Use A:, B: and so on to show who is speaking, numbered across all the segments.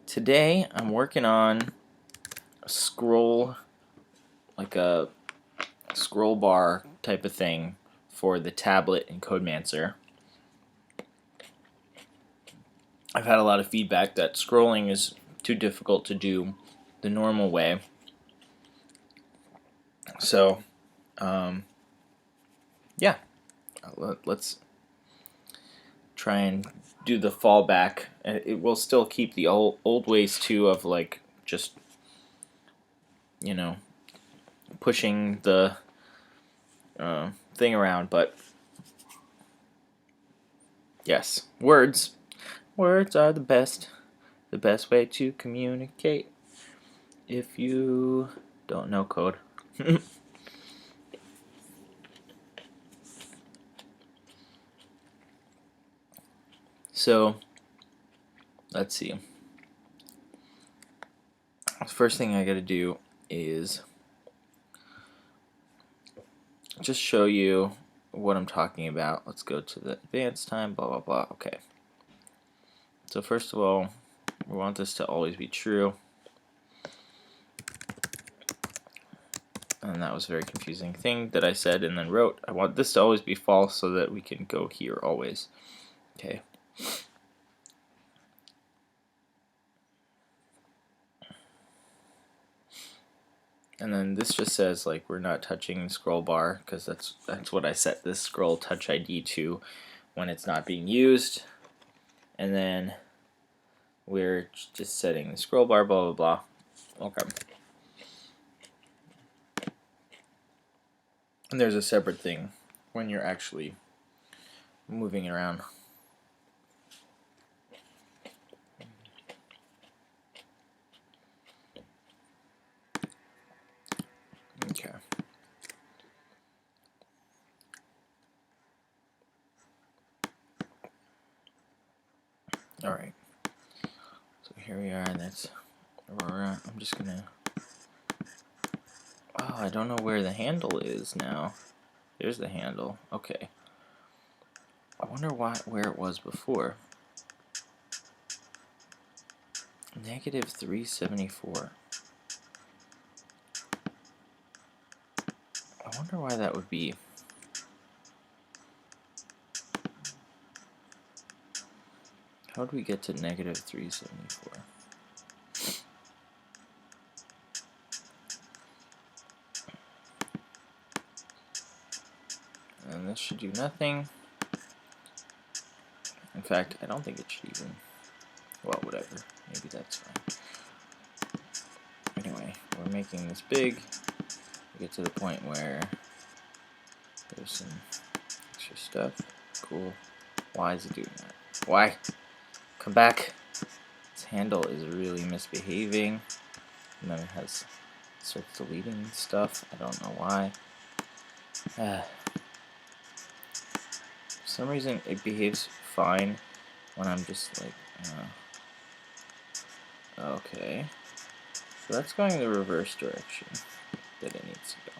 A: Today I'm working on a scroll, like a scroll bar type of thing for the tablet in Codemancer. I've had a lot of feedback that scrolling is too difficult to do the normal way. So, yeah, let's try and do the fallback. It will still keep the old ways too of like just, you know, pushing the thing around, but yes, words are the best way to communicate if you don't know code. So, let's see. The first thing I gotta do is just show you what I'm talking about. Let's go to the advanced time, blah blah blah. Okay. So first of all, we want this to always be true. And that was a very confusing thing that I said and then wrote. I want this to always be false so that we can go here always. Okay. And then this just says like we're not touching the scroll bar because that's what I set this scroll touch ID to when it's not being used. And then we're just setting the scroll bar, blah blah blah. Okay. And there's a separate thing when you're actually moving around. Okay. Alright. So here we are, and that's Aurora. I'm just gonna... Oh, I don't know where the handle is now. There's the handle. Okay. I wonder where it was before. Negative 374. I wonder why that would be. How would we get to negative 374? And this should do nothing. In fact, I don't think it should even... Well, whatever. Maybe that's fine. Anyway, we're making this big. We get to the point where there's some extra stuff. Cool. Why is it doing that? Why? Come back. This handle is really misbehaving. And then it starts deleting stuff. I don't know why. For some reason it behaves fine when I'm just like, okay. So that's going in the reverse direction that it needs to go.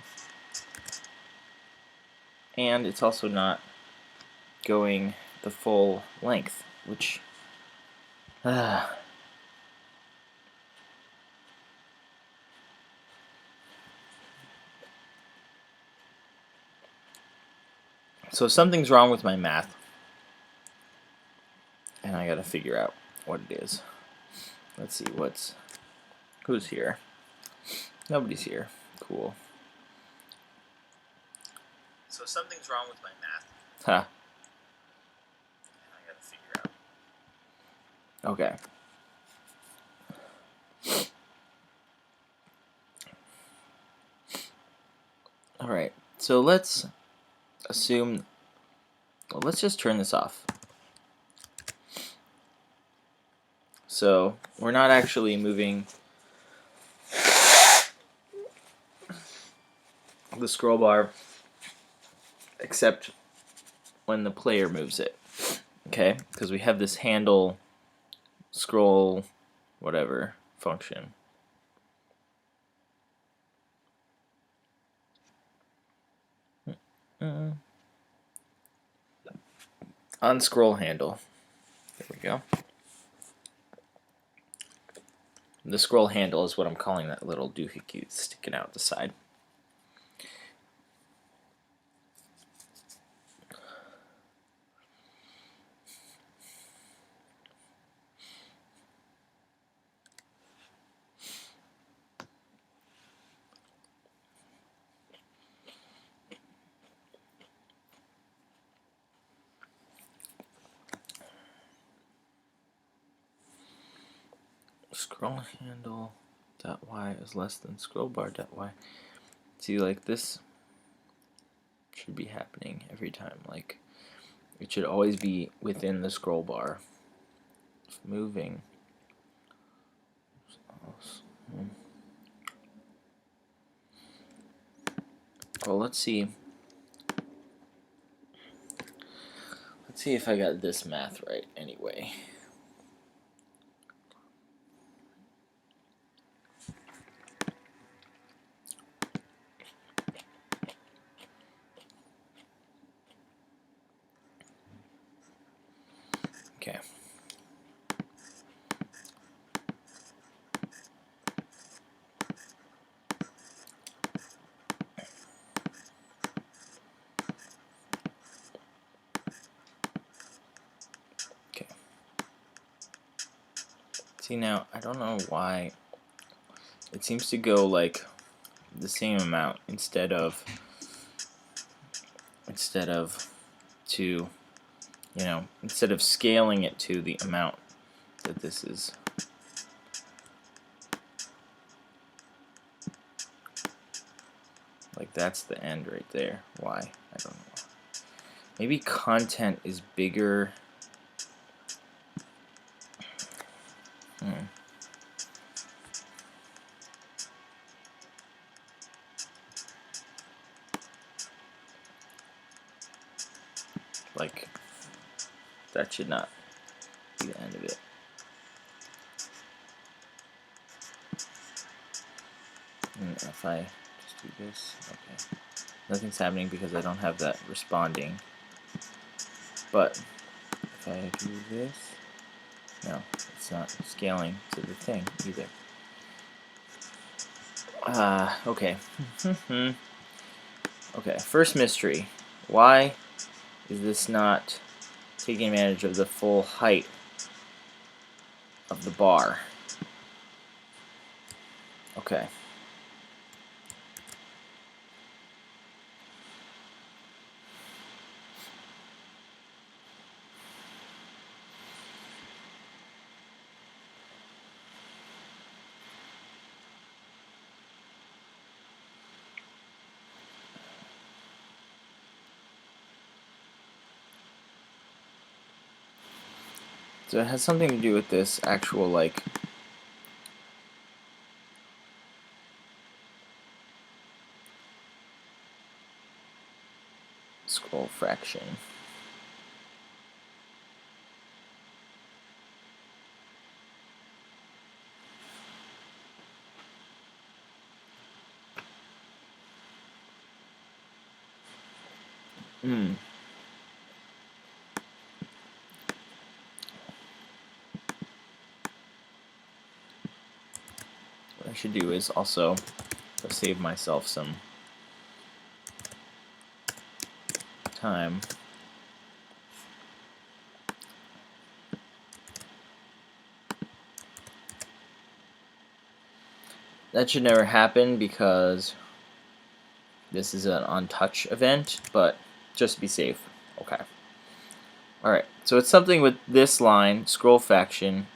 A: And it's also not going the full length, which so something's wrong with my math, and I gotta figure out what it is. Let's see who's here. Nobody's here. Cool. So something's wrong with my math. Huh. I gotta figure out. Okay. Alright, so let's assume, well, let's just turn this off. So we're not actually moving the scroll bar except when the player moves it. Okay, because we have this handle scroll whatever function. Unscroll handle. There we go. The scroll handle is what I'm calling that little doohickey sticking out the side. Scroll handle dot y is less than scroll bar dot y. See, like this should be happening every time. Like it should always be within the scroll bar. If moving. Well, let's see. Let's see if I got this math right anyway. Okay. Okay. See, now I don't know why it seems to go like the same amount instead of to, you know, instead of scaling it to the amount that this is. Like that's the end right there. Why? I don't know. Maybe content is bigger. Like that should not be the end of it. And if I just do this, okay. Nothing's happening because I don't have that responding. But if I do this, no, it's not scaling to the thing either. Okay. Okay, first mystery. Why is this not taking advantage of the full height of the bar? Okay. So it has something to do with this actual, like, scroll fraction. What I should do is also save myself some time. That should never happen because this is an on-touch event, but just to be safe. Okay. Alright, so it's something with this line, scroll fraction.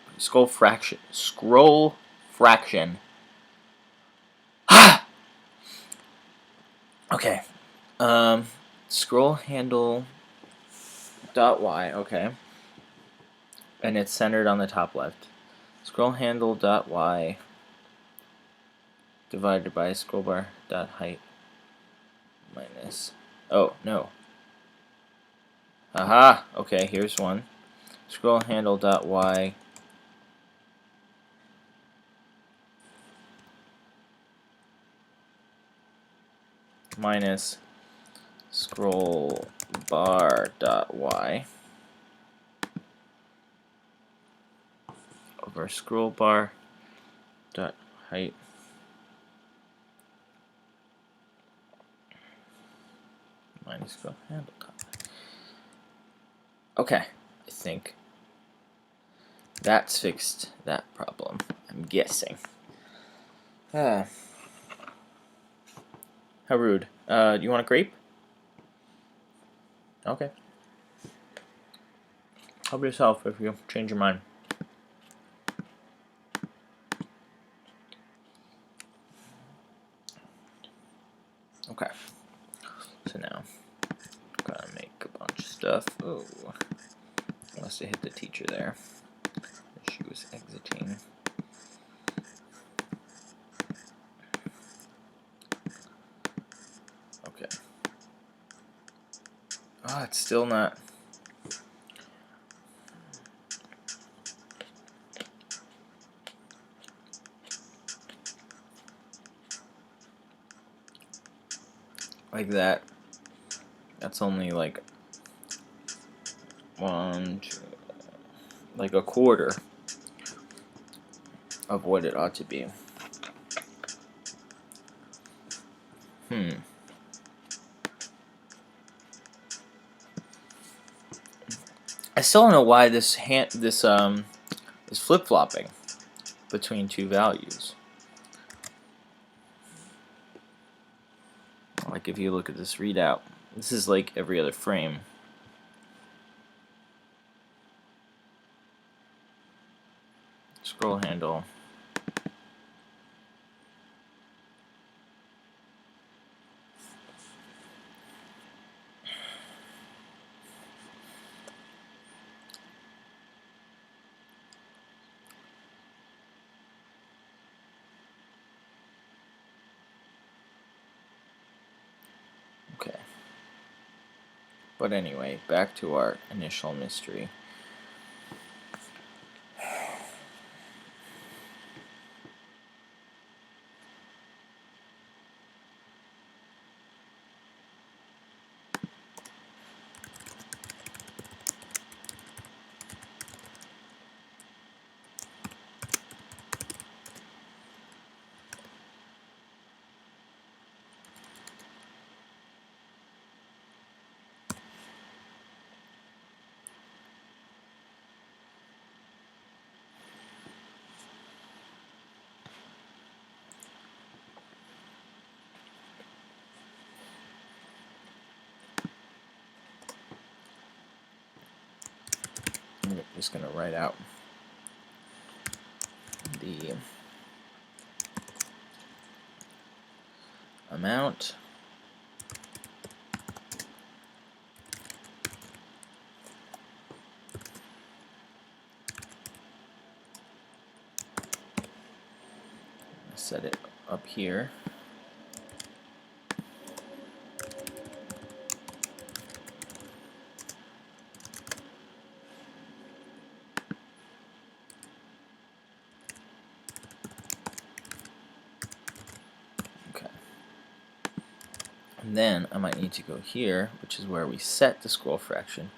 A: Okay. Scroll handle dot y, okay. And it's centered on the top left. Scroll handle dot y divided by scroll bar dot height minus, oh no, aha, okay, here's one. Scroll handle dot y minus scroll bar dot y over scroll bar dot height minus go handle dot. Okay, I think that's fixed that problem. I'm guessing. How rude. You want a grape? Okay. Help yourself if you change your mind. Okay. So now, gotta make a bunch of stuff. Oh, must have hit the teacher there. She was exiting. Okay. Oh, it's still not. Like that. That's only like like a quarter of what it ought to be. I still don't know why this is flip-flopping between two values. Like if you look at this readout, this is like every other frame. Scroll handle. Okay. But anyway, back to our initial mystery. I'm just going to write out the amount set it up here. Okay. And then I might need to go here, which is where we set the scroll fraction.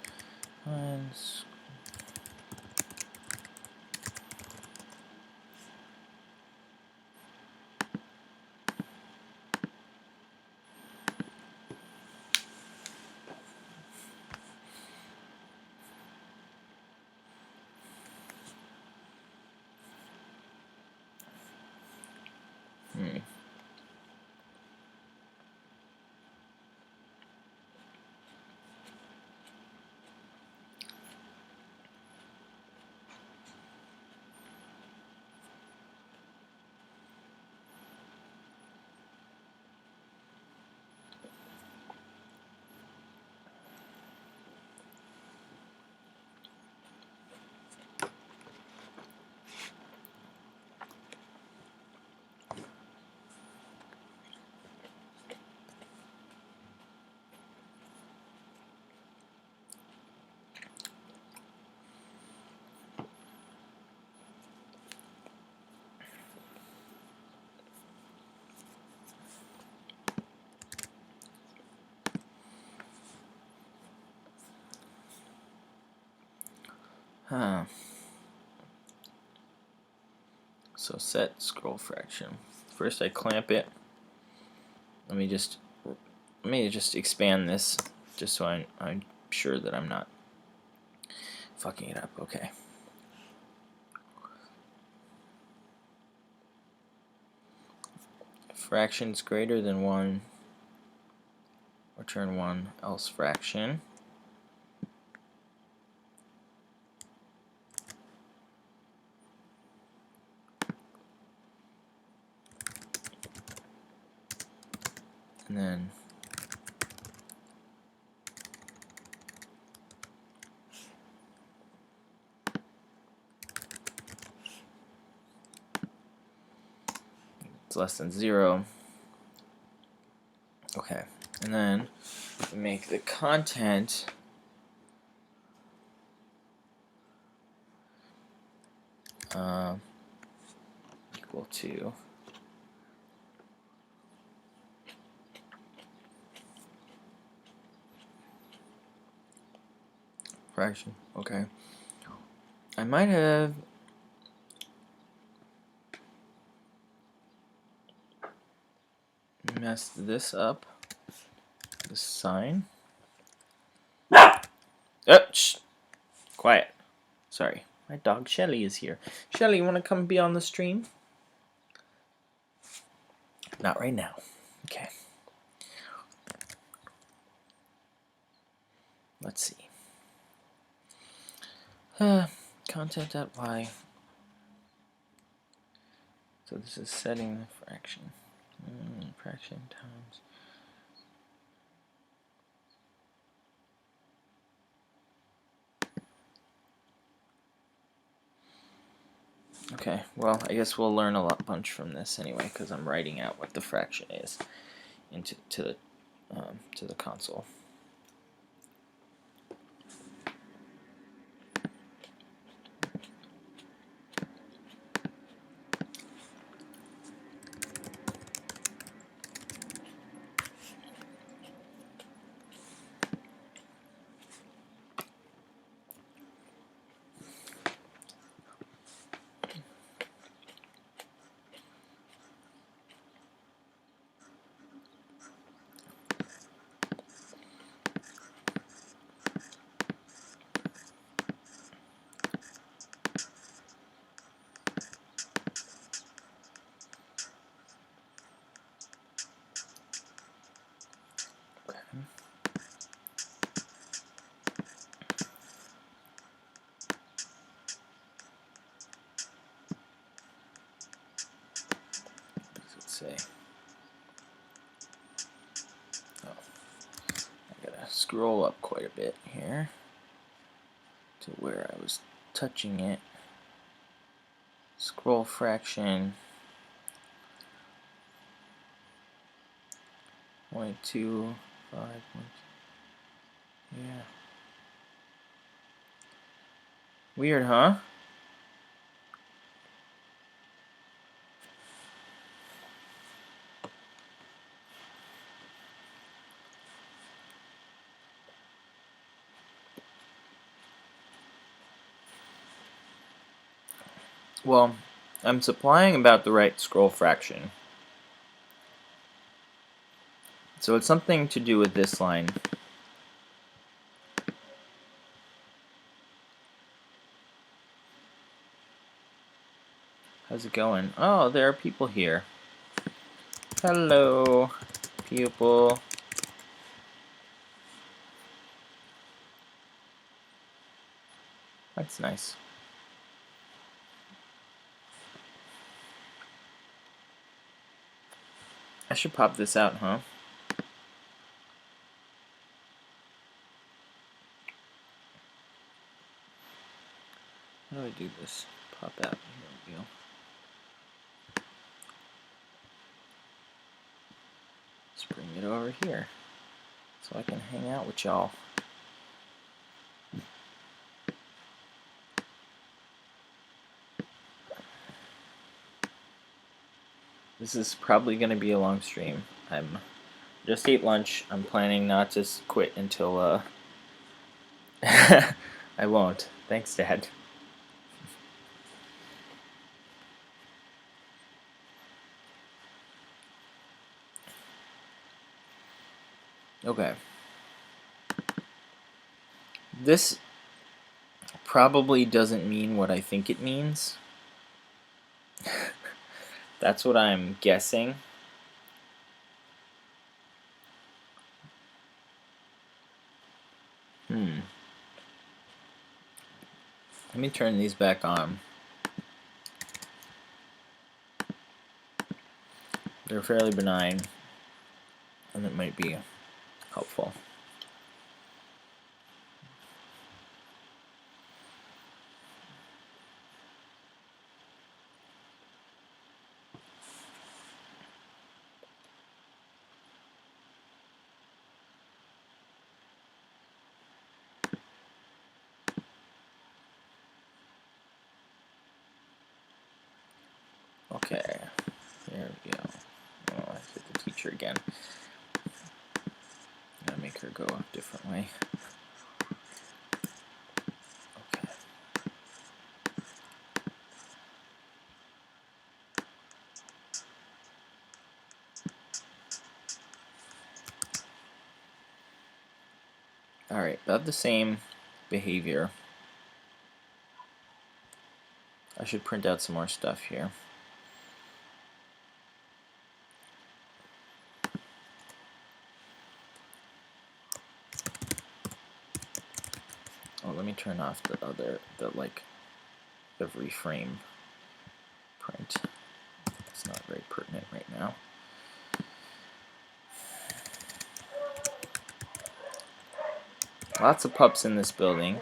A: So set scroll fraction. First I clamp it. Let me just expand this just so I'm sure that I'm not fucking it up. Okay. Fractions greater than 1, return 1, else fraction. And then it's less than 0. Okay, and then we make the content equal to fraction. Okay, I might have messed this up. The sign. Oh, shh. Quiet. Sorry. My dog Shelly is here. Shelly, you want to come be on the stream? Not right now. Okay. Let's see. Content.y. So this is setting the fraction. Fraction times. Okay, well, I guess we'll learn a bunch from this anyway, because I'm writing out what the fraction is into to the console. Say, oh, I gotta scroll up quite a bit here to where I was touching it. Scroll fraction 0.25. Yeah. Weird, huh? Well, I'm supplying about the right scroll fraction. So it's something to do with this line. How's it going? Oh, there are people here. Hello, people. That's nice. I should pop this out, huh? How do I do this? Pop out. Here we go. Let's bring it over here so I can hang out with y'all. This is probably going to be a long stream. I'm just ate lunch. I'm planning not to quit until I won't. Thanks, Dad. Okay. This probably doesn't mean what I think it means. That's what I'm guessing. Let me turn these back on. They're fairly benign, and it might be helpful. Okay, there we go. Oh, I hit the teacher again. Gotta make her go a different way. Okay. Alright, about the same behavior. I should print out some more stuff here. Oh, let me turn off the reframe print. It's not very pertinent right now. Lots of pups in this building.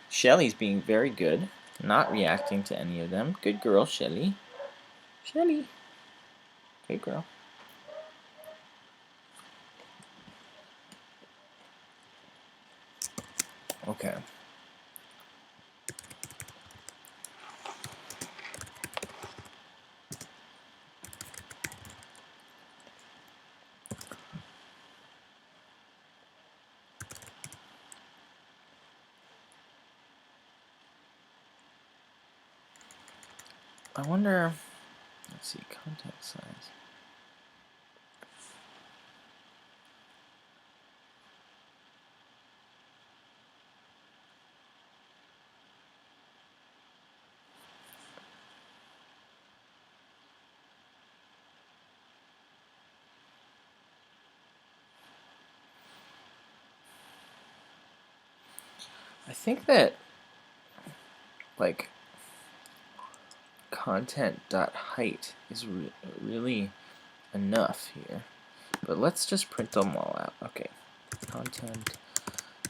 A: Shelly's being very good, not reacting to any of them. Good girl, Shelly. Shelly. Good girl. Okay. I wonder, let's see, content size. I think that, like, content.height is really enough here. But let's just print them all out. Okay. Content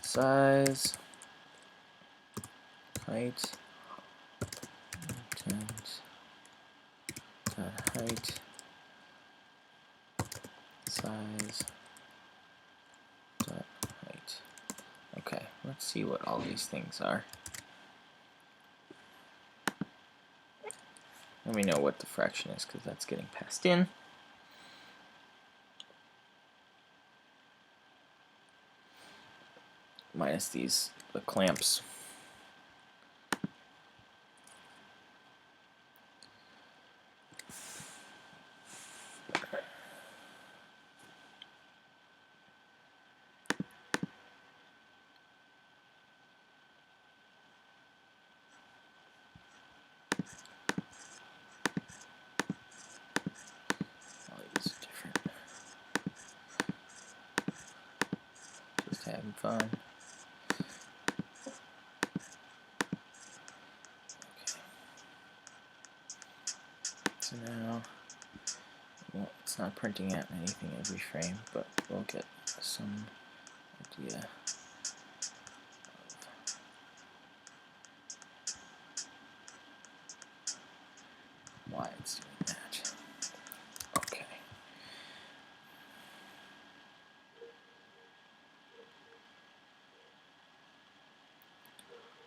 A: size, height, content dot height, size dot height. Okay, let's see what all these things are. Let me know what the fraction is, because that's getting passed in. Minus the clamps. All these are different. Just having fun. So now, well, it's not printing out anything every frame, but we'll get some idea of why it's doing that. Okay.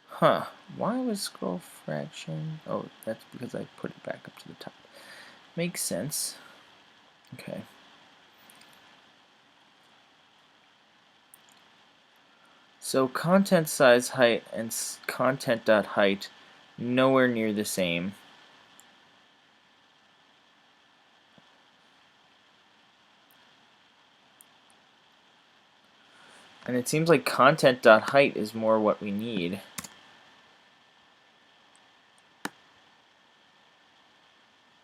A: Huh. Why was scroll fraction? Oh, that's because I put it back up to the top. Makes sense. Okay. So content size height and content.height nowhere near the same. And it seems like content.height is more what we need.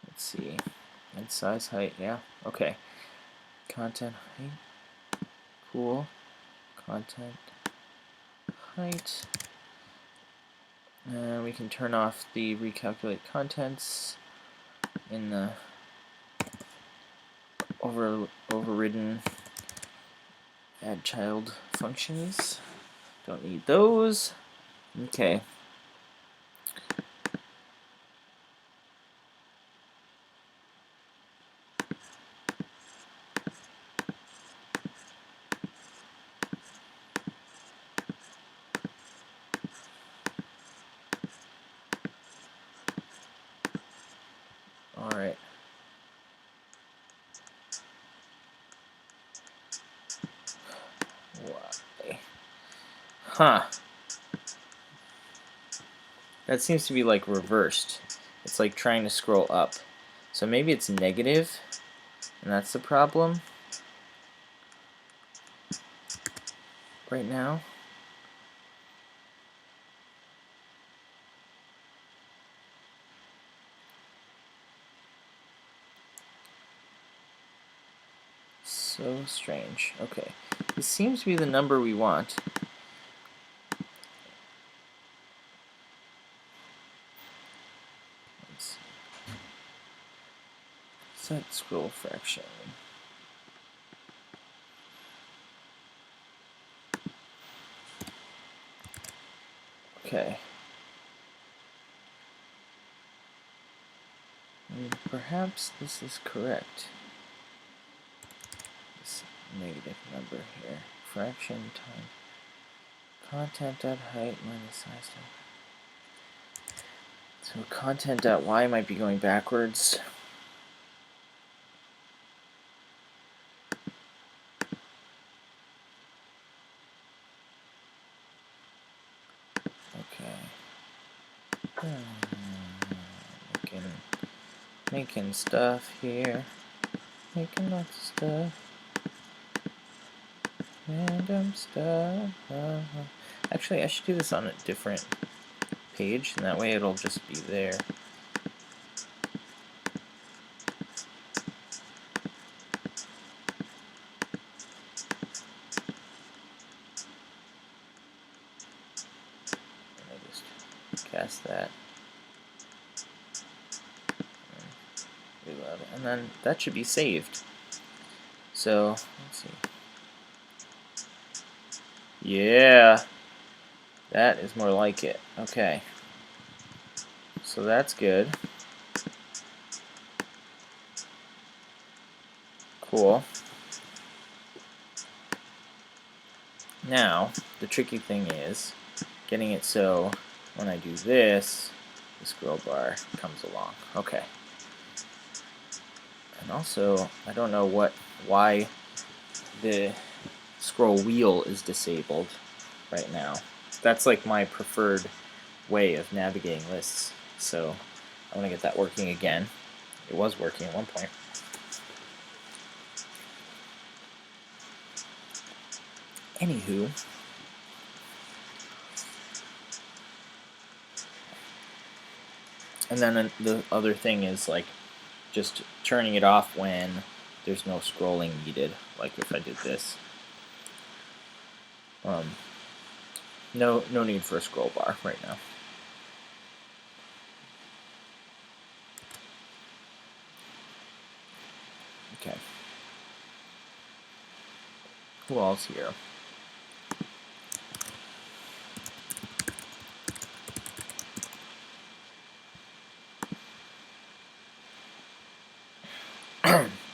A: Let's see. And size height, yeah. Okay. Content height. Cool. Content height. And we can turn off the recalculate contents in the overridden add child functions. Don't need those. Okay. Alright. Why? Huh. That seems to be like reversed. It's like trying to scroll up. So maybe it's negative, and that's the problem right now. So strange. Okay. This seems to be the number we want. Let's see. Set scroll fraction. Okay. And perhaps this is correct. This negative number here. Fraction time content.height minus size. So content.y might be going backwards. Okay. Making stuff here. Making lots of stuff. Random stuff. Actually, I should do this on a different page, and that way it'll just be there. I just cast that. Reload. And then that should be saved. So, let's see. Yeah, that is more like it. Okay. So that's good. Cool. Now, the tricky thing is getting it so when I do this, the scroll bar comes along. Okay. And also, I don't know why the scroll wheel is disabled right now. That's like my preferred way of navigating lists. So I want to get that working again. It was working at one point. Anywho, and then the other thing is like just turning it off when there's no scrolling needed, like if I did this. No need for a scroll bar right now. Okay. Who else here?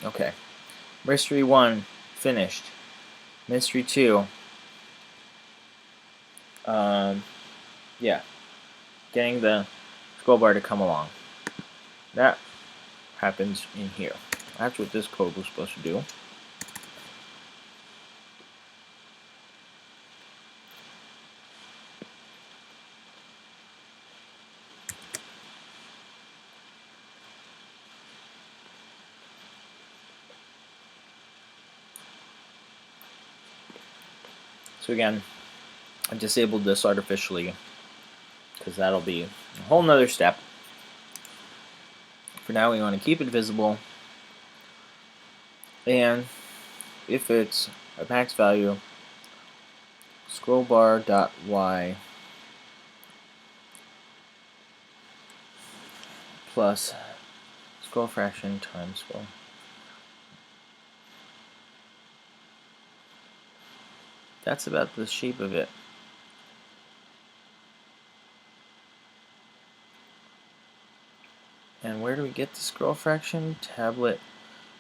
A: Okay. Mystery 1 finished. Mystery 2. Yeah. Getting the scroll bar to come along. That happens in here. That's what this code was supposed to do. So again, I disabled this artificially because that'll be a whole nother step. For now, we want to keep it visible, and if it's a max value, scroll bar dot y plus scroll fraction times scroll. That's about the shape of it. And where do we get the scroll fraction? Tablet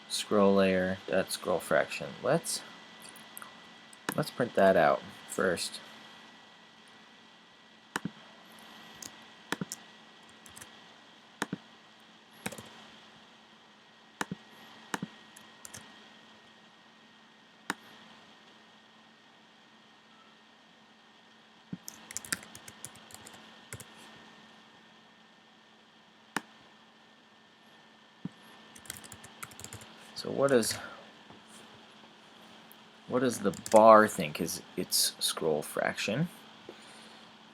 A: scroll layer dot scroll fraction. Let's print that out first. So what does the bar think is its scroll fraction?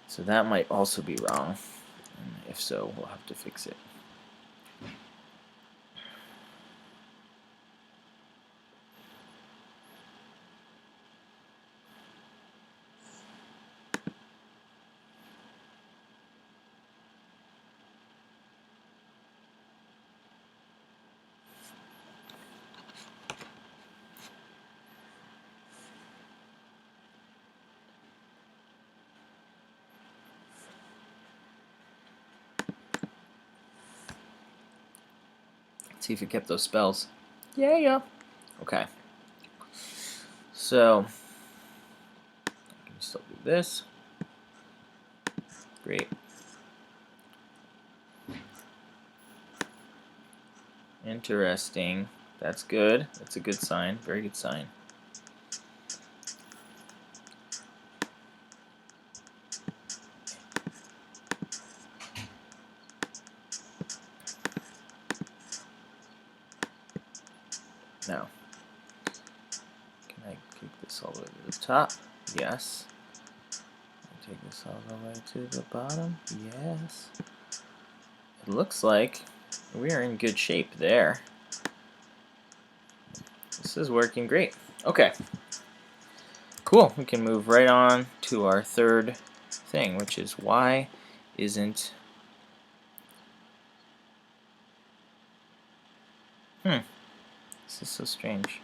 A: So that might also be wrong. And if so, we'll have to fix it. See if it kept those spells. Yeah. Okay. So I can still do this. Great. Interesting. That's good. That's a good sign. Very good sign. Now, can I kick this all the way to the top? Yes. Take this all the way to the bottom? Yes. It looks like we are in good shape there. This is working great. Okay. Cool. We can move right on to our third thing, which is why isn't... This is so strange.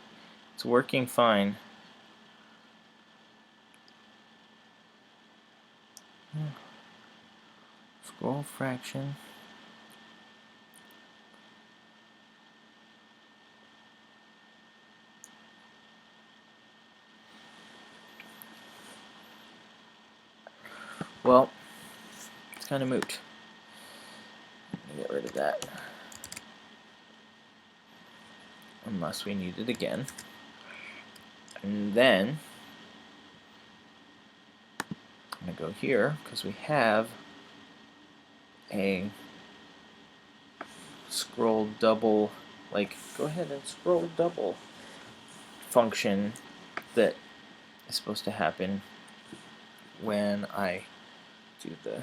A: It's working fine. Scroll fraction. Well, it's kind of moot. Let me get rid of that. Unless we need it again. And then I'm going to go here because we have a scroll double, like go ahead and scroll double function that is supposed to happen when I do the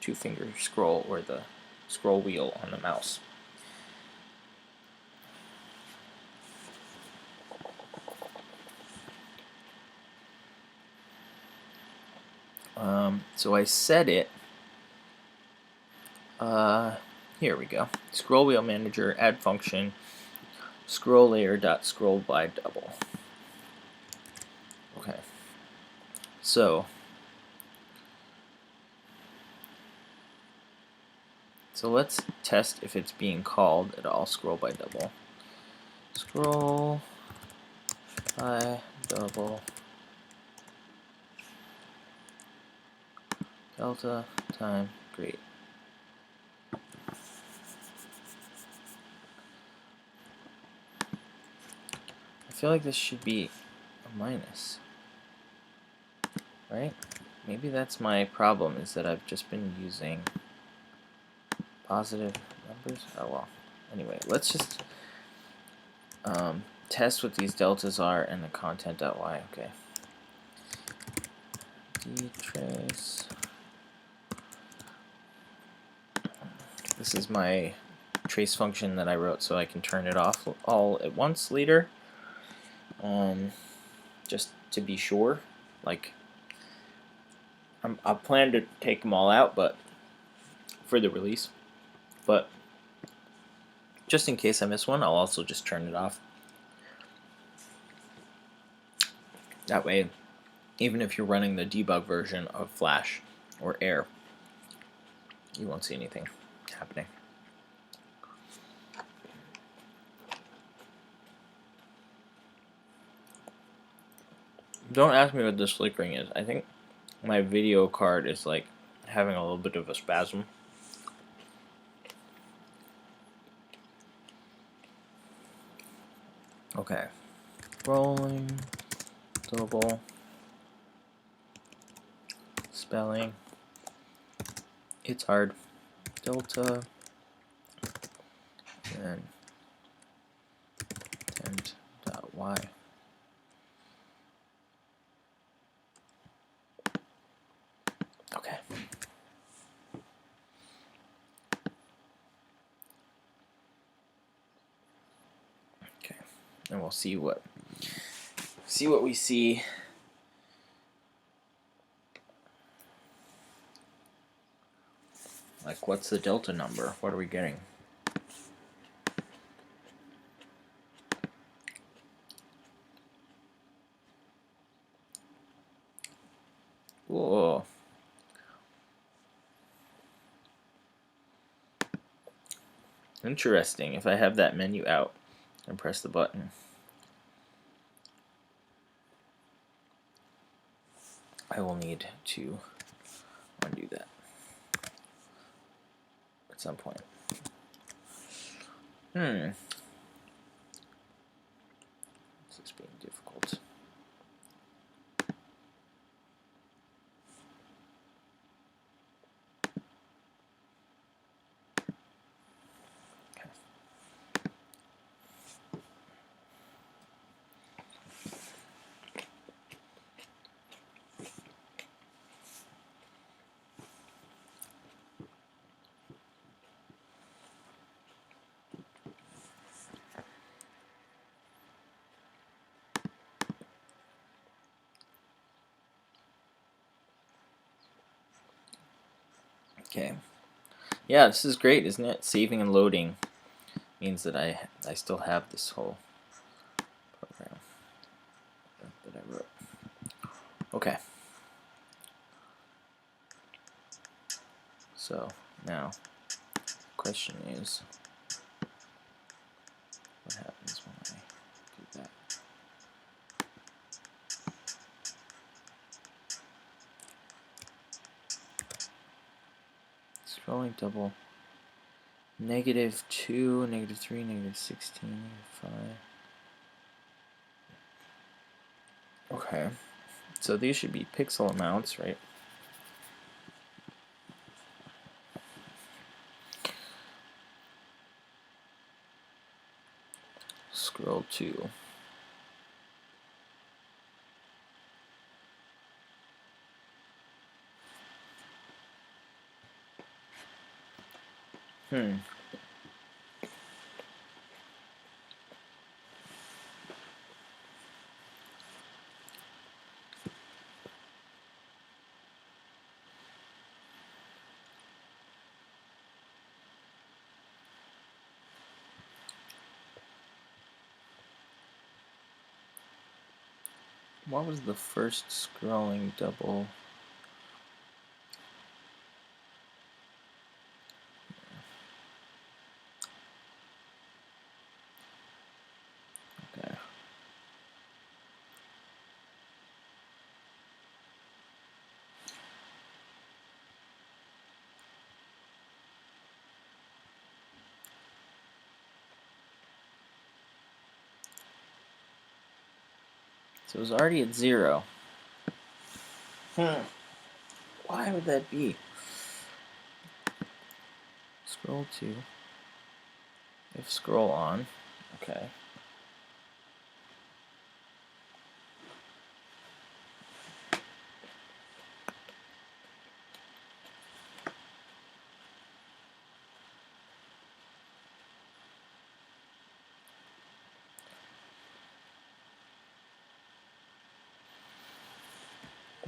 A: two-finger scroll or the scroll wheel on the mouse. So I set it, here we go, scroll wheel manager, add function, scroll layer dot scroll by double. Okay, so let's test if it's being called at all. Scroll by double. Scroll by double delta time. Great. I feel like this should be a minus, right? Maybe that's my problem, is that I've just been using positive numbers. Oh well. Anyway, let's just test what these deltas are and the content.y. Okay. dtrace. This is my trace function that I wrote so I can turn it off all at once later. Just to be sure. Like, I plan to take them all out, but for the release. But just in case I miss one, I'll also just turn it off. That way, even if you're running the debug version of Flash or Air, you won't see anything happening. Don't ask me what this flickering is. I think my video card is like having a little bit of a spasm. Okay. Rolling, double, spelling. It's hard. Delta and y. Okay. Okay. And we'll see what we see. Like, what's the delta number? What are we getting? Whoa. Interesting. If I have that menu out and press the button, I will need to undo that at some point. This is being difficult. Okay. Yeah, this is great, isn't it? Saving and loading means that I still have this whole program that I wrote. Okay. So now the question is, what happens when I do that? Scrolling double. -2, -3, -16, -5. Okay. So these should be pixel amounts, right? Scroll 2. What was the first scrolling double? Okay. So it was already at 0. Why would that be? Scroll 2. If scroll on. Okay.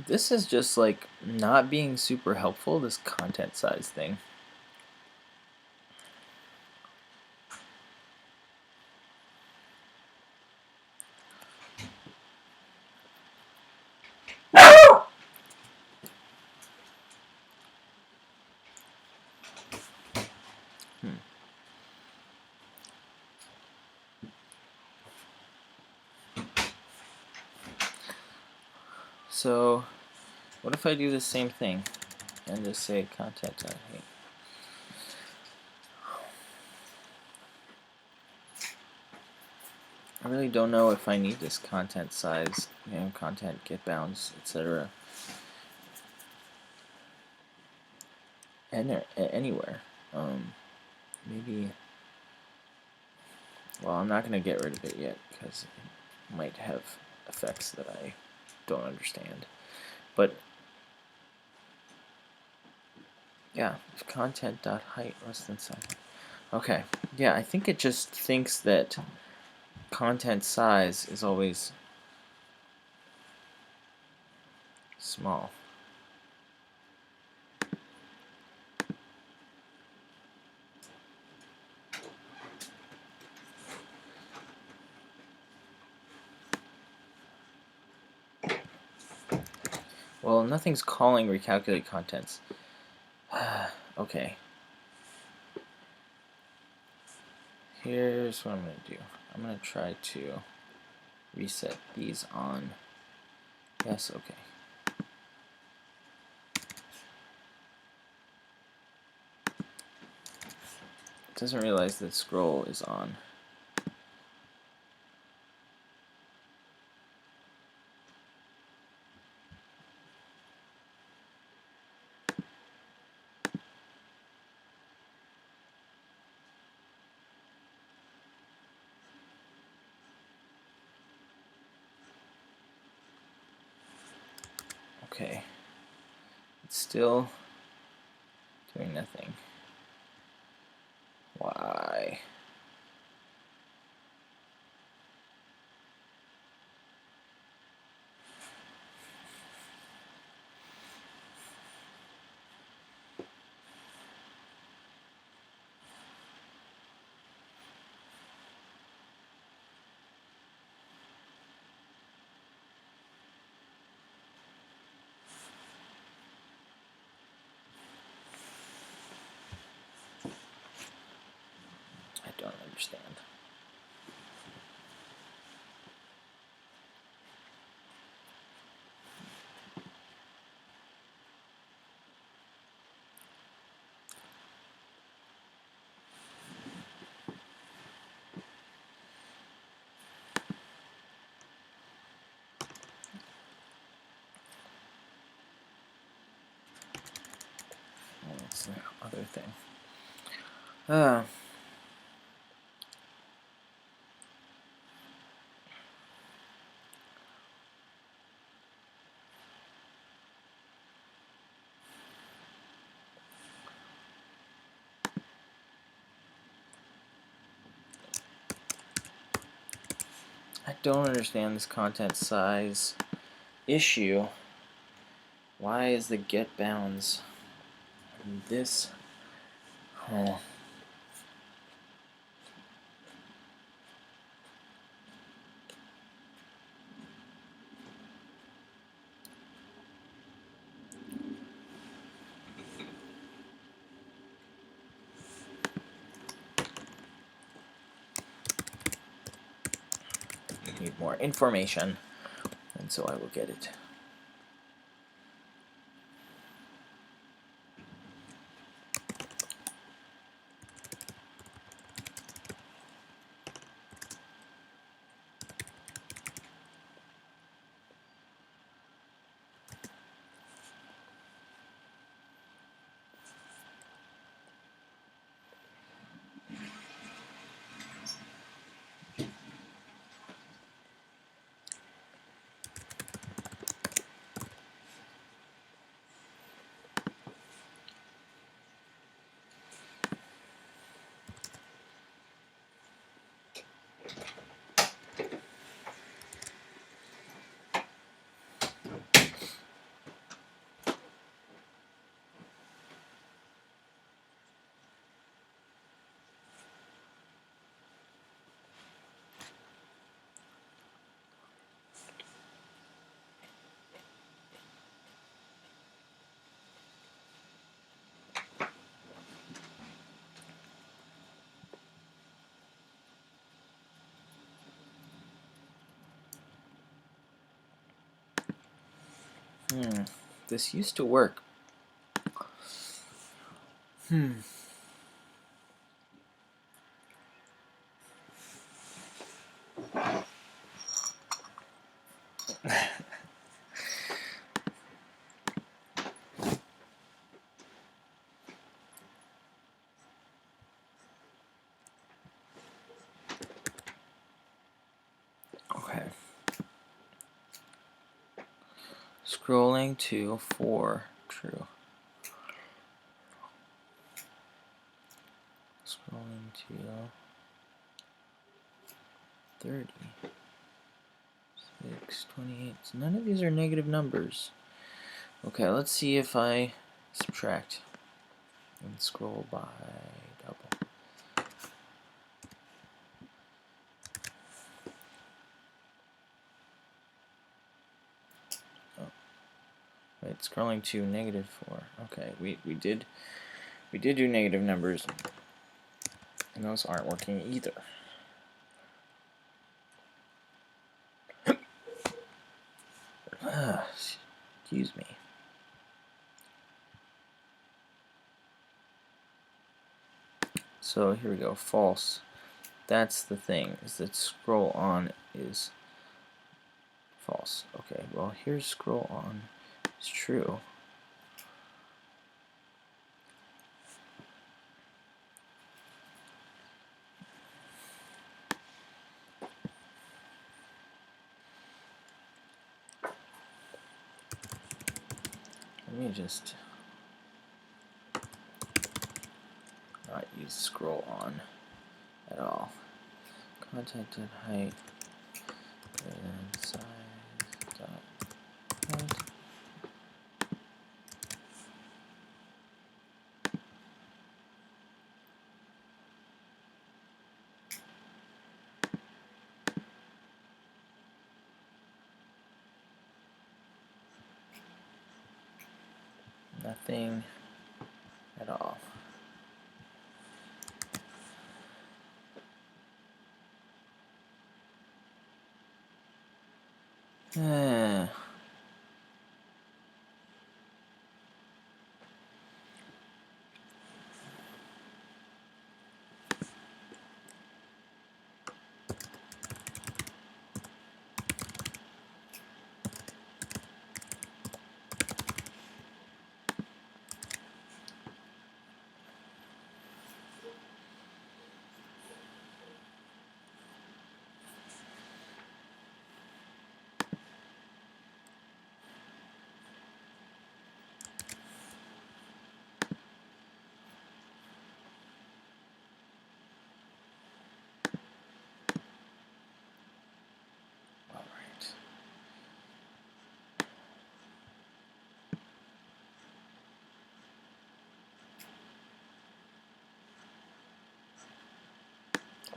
A: This is just like not being super helpful, this content size thing. So, what if I do the same thing and just say content.height? I really don't know if I need this content size, content get bounds, etc. Anywhere. Maybe. Well, I'm not going to get rid of it yet because it might have effects that I don't understand. But yeah, if content.height less than 7. Okay, yeah, I think it just thinks that content size is always small. Well, nothing's calling recalculate contents. Okay. Here's what I'm going to do. I'm going to try to reset these on. Yes, okay. It doesn't realize that scroll is on. Okay. It's still doing nothing. Why? I don't understand. Well, that's the other thing. I don't understand this content size issue. Why is the get bounds this? Oh. Need more information, and so I will get it. This used to work. Okay. Scrolling to 4, true. Scrolling to 30, 6, 28. So none of these are negative numbers. Okay, let's see if I subtract and scroll by double. Oh. Wait, scrolling to negative 4. Okay, we did do negative numbers, and those aren't working either. Excuse me. So here we go, false. That's the thing, is that scroll on is false. Okay, well here's scroll on is true. Let me just not use scroll on at all. Content at height and size dot height. Nothing at all.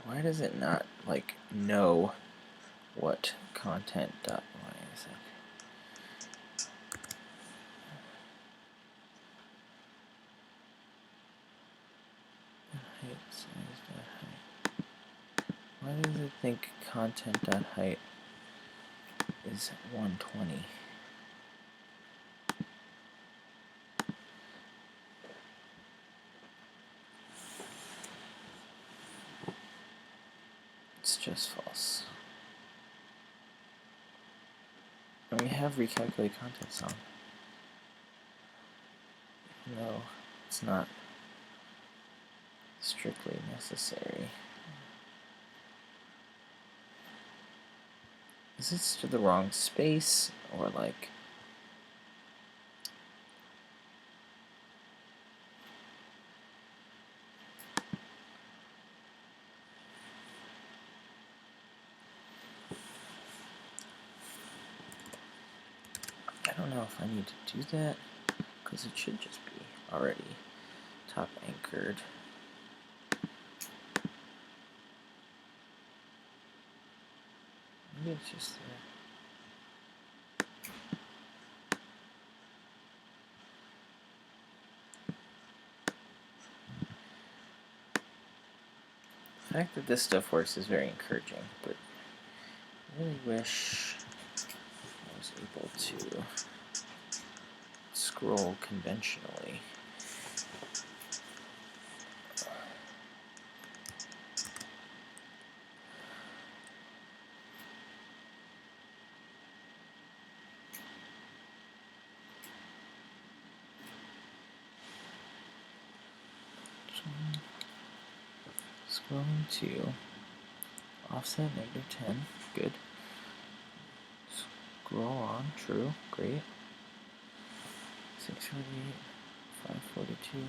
A: Why does it not, like, know what content dot, why is it? Height, size dot height. Why does it think content dot height is 120? It's just false. And we have recalculate context on. No, it's not strictly necessary. Is this to the wrong space, or like... I don't know if I need to do that, because it should just be already top anchored. Maybe it's just there. The fact that this stuff works is very encouraging, but I really wish I was able to scroll conventionally. Scrolling to offset -10, good. Scroll on, true, great. 648, 542.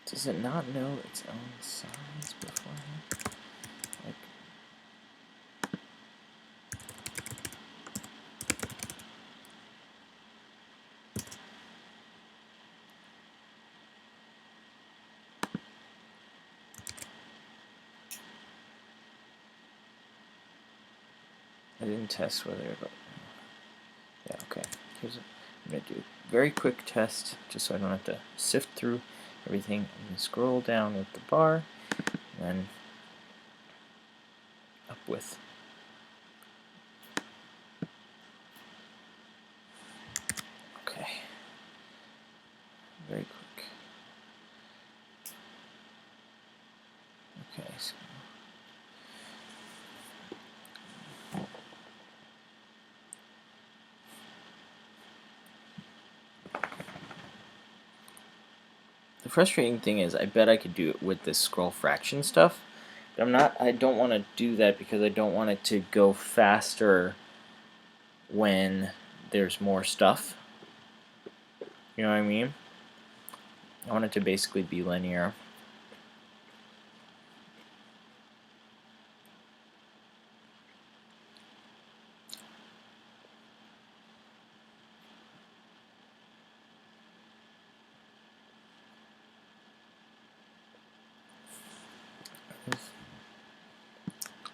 A: Does it not know its own size beforehand? Like, I didn't test whether it, yeah, okay. Here's what I'm going to do. Very quick test, just so I don't have to sift through everything. I'm going to scroll down with the bar, and then up with. Okay. Very quick. Okay, so the frustrating thing is I bet I could do it with this scroll fraction stuff, but I don't want to do that because I don't want it to go faster when there's more stuff. You know what I mean? I want it to basically be linear.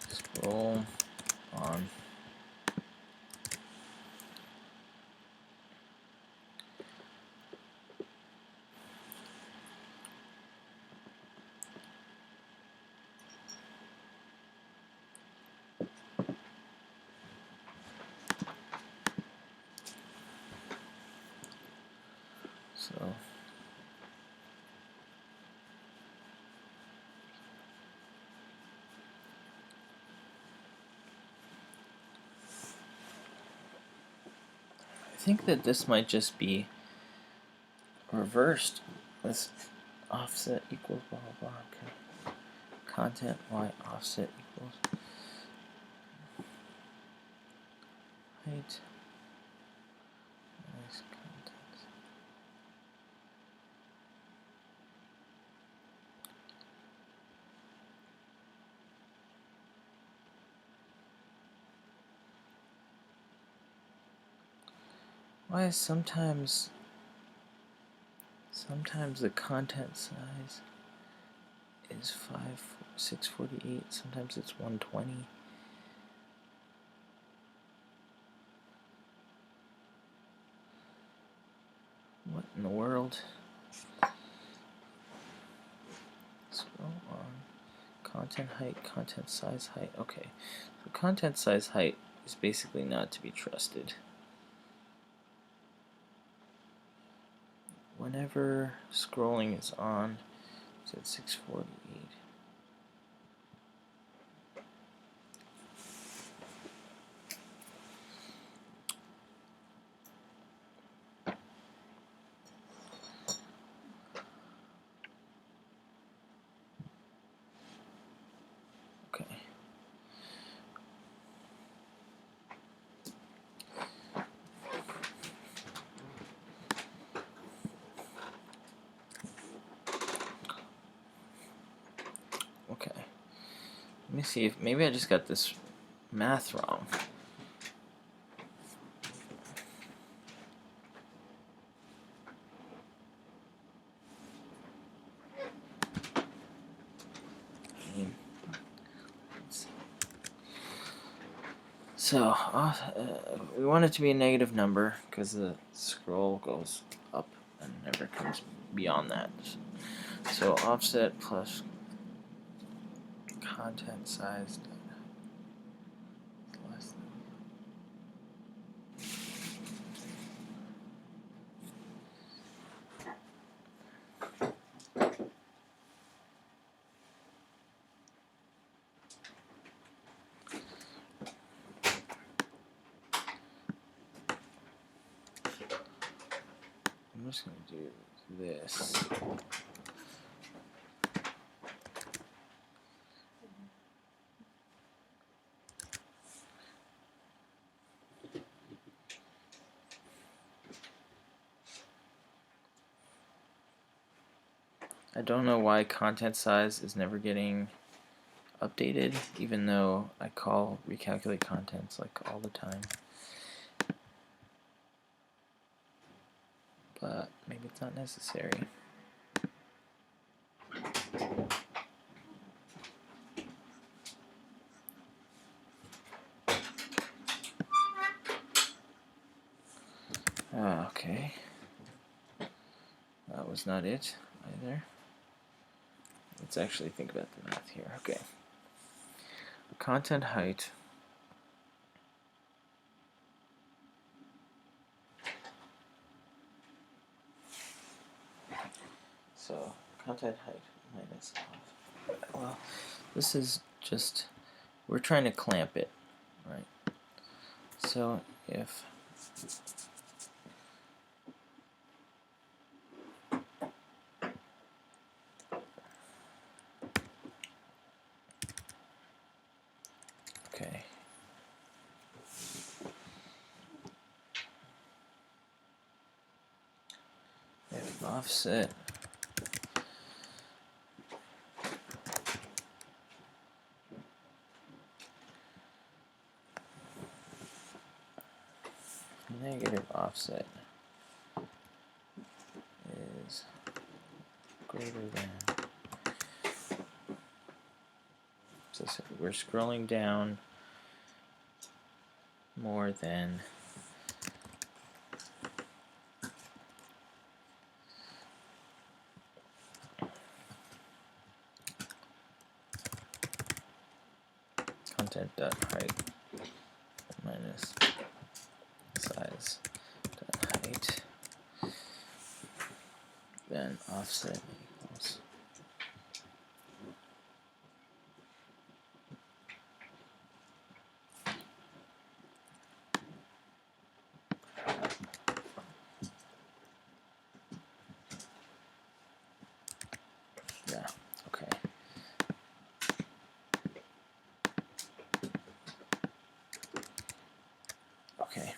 A: Scroll on. So I think that this might just be reversed. This offset equals blah blah blah. Okay. Content y offset equals height minus content. Why is sometimes the content size is 648, sometimes it's 120. What in the world? Scroll on. Content height, content size height. Okay, so content size height is basically not to be trusted. Whenever scrolling is on, it's at 648. Okay. Okay. Let me see if maybe I just got this math wrong. So we want it to be a negative number because the scroll goes up and never comes beyond that. So offset plus content size less than. I'm just going to do this. I don't know why content size is never getting updated, even though I call recalculate contents like all the time. But maybe it's not necessary. Okay. That was not it either. Let's actually think about the math here. Okay. Content height. So content height minus off. Well, this is just, we're trying to clamp it, right? So if okay. If offset negative offset is greater than, so we're scrolling down more than content dot height minus size dot height, then offset equals yeah, okay. Okay.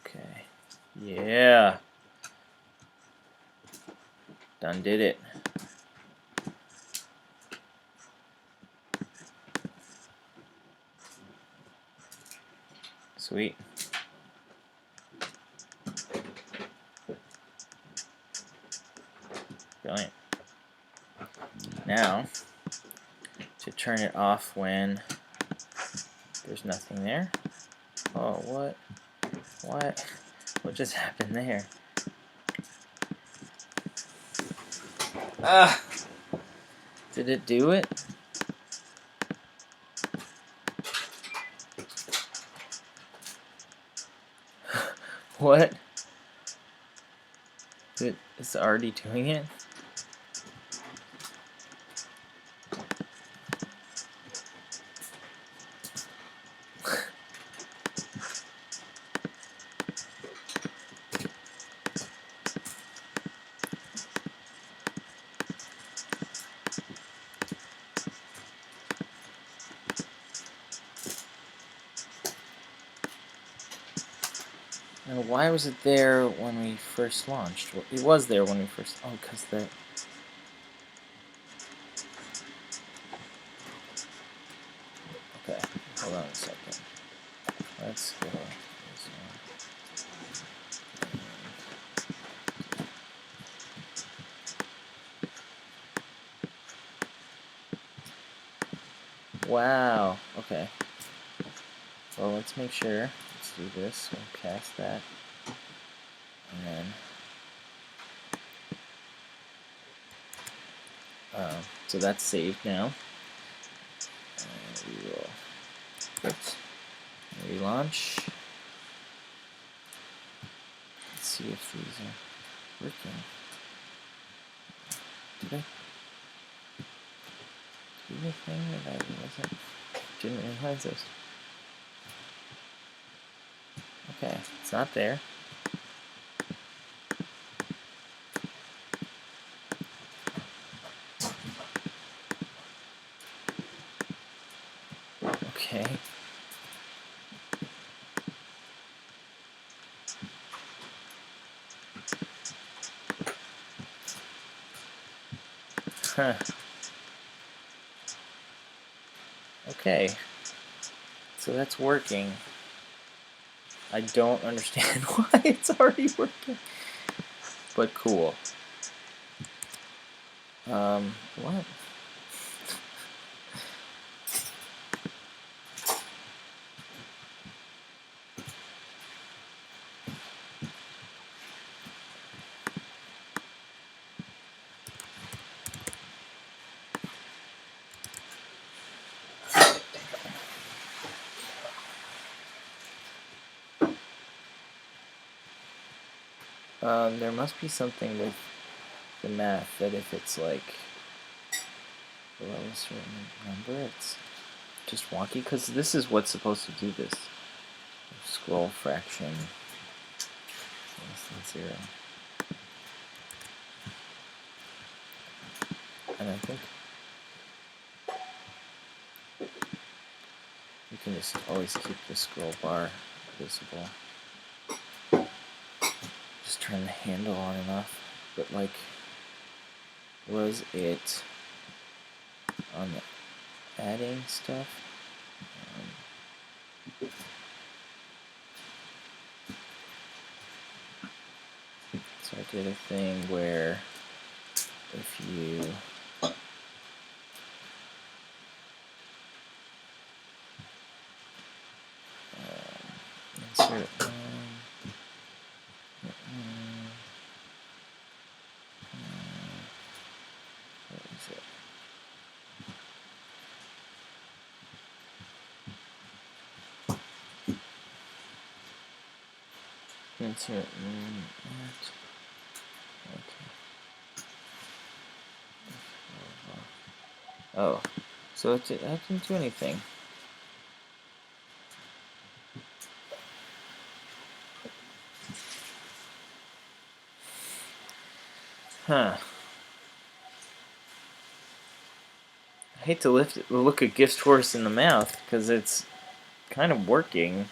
A: Okay. Yeah. Done did it. Sweet. Brilliant. Now, to turn it off when there's nothing there. Oh, what? What? What just happened there? Ah! Did it do it? What? It's already doing it? Now, why was it there when we first launched? Well, it was there when we first... Oh, because the... Hold on a second. Let's go this one. Wow. Okay. Well, let's make sure. Let's do this. We'll cast that. And then so that's saved now. And we will relaunch. Let's see if these are working. Did I do anything that I didn't realize this? Okay, it's not there. Okay. Huh. Okay. So that's working. I don't understand why it's already working. But cool. What? There must be something with the math that if it's like below a certain number, it's just wonky, because this is what's supposed to do this. Scroll fraction less than 0. And I think you can just always keep the scroll bar visible. Just turn the handle on and off. But like, was it on the adding stuff? So I did a thing where if you insert what is it? Insert at. Okay. Oh, so I didn't do anything. Huh. I hate to look a gift horse in the mouth, because it's kind of working.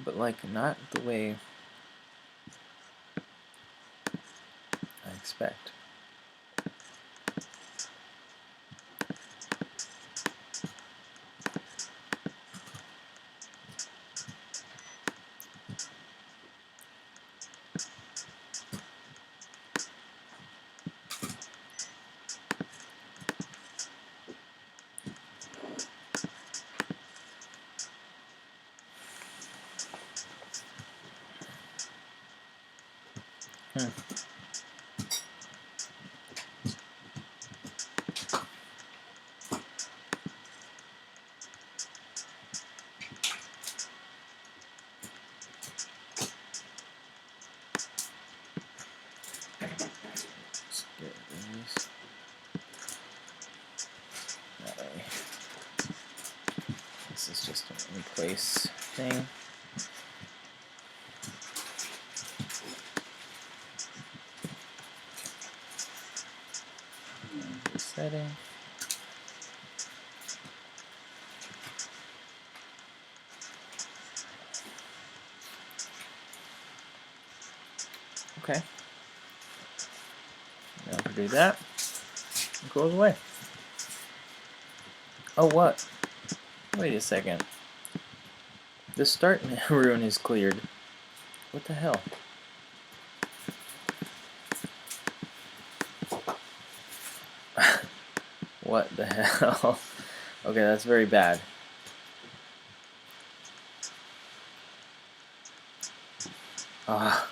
A: But like, not the way I expect. This is just an in-place thing. Setting. Okay. Now if we do that, it goes away. Oh, what? Wait a second. The start rune is cleared. What the hell? What the hell? Okay, that's very bad. Ah.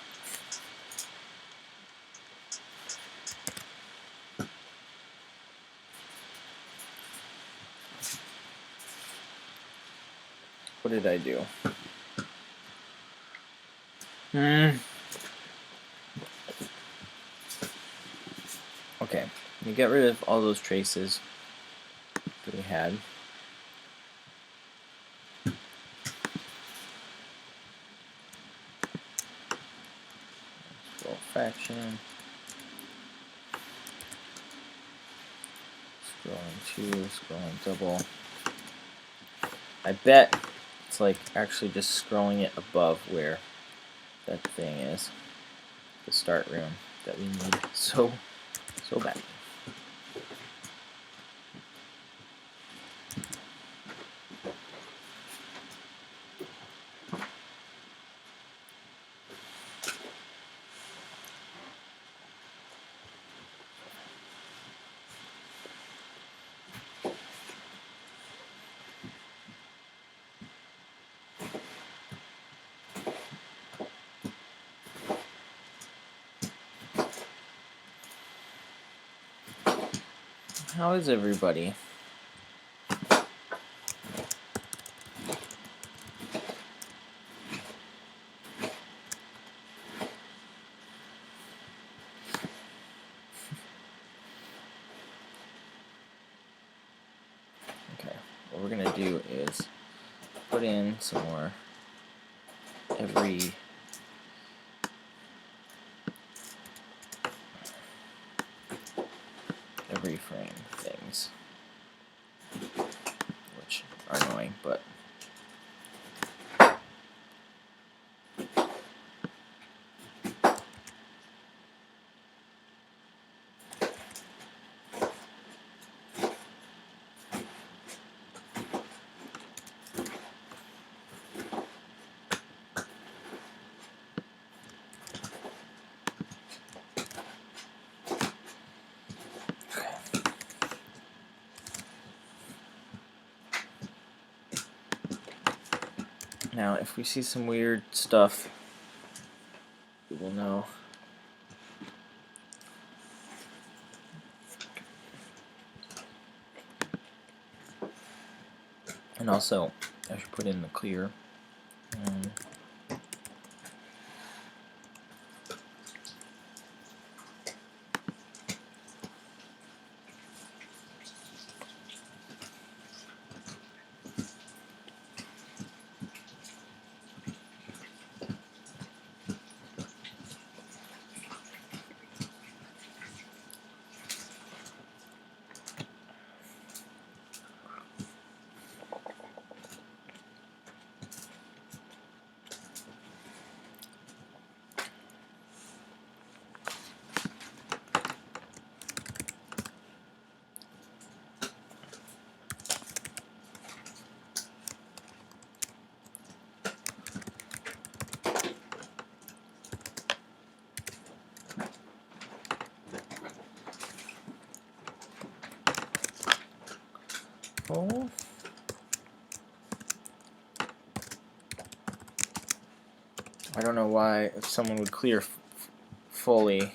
A: What did I do? Okay, we get rid of all those traces that we had. Scroll fraction. Scrolling 2, scrolling double. I bet it's like actually just scrolling it above where that thing is. The start rune that we need so badly. How is everybody? Okay, what we're gonna do is put in some more every frame things, which are annoying, but now if we see some weird stuff, we will know. And also, I should put in the clear. Oh. I don't know why if someone would clear fully.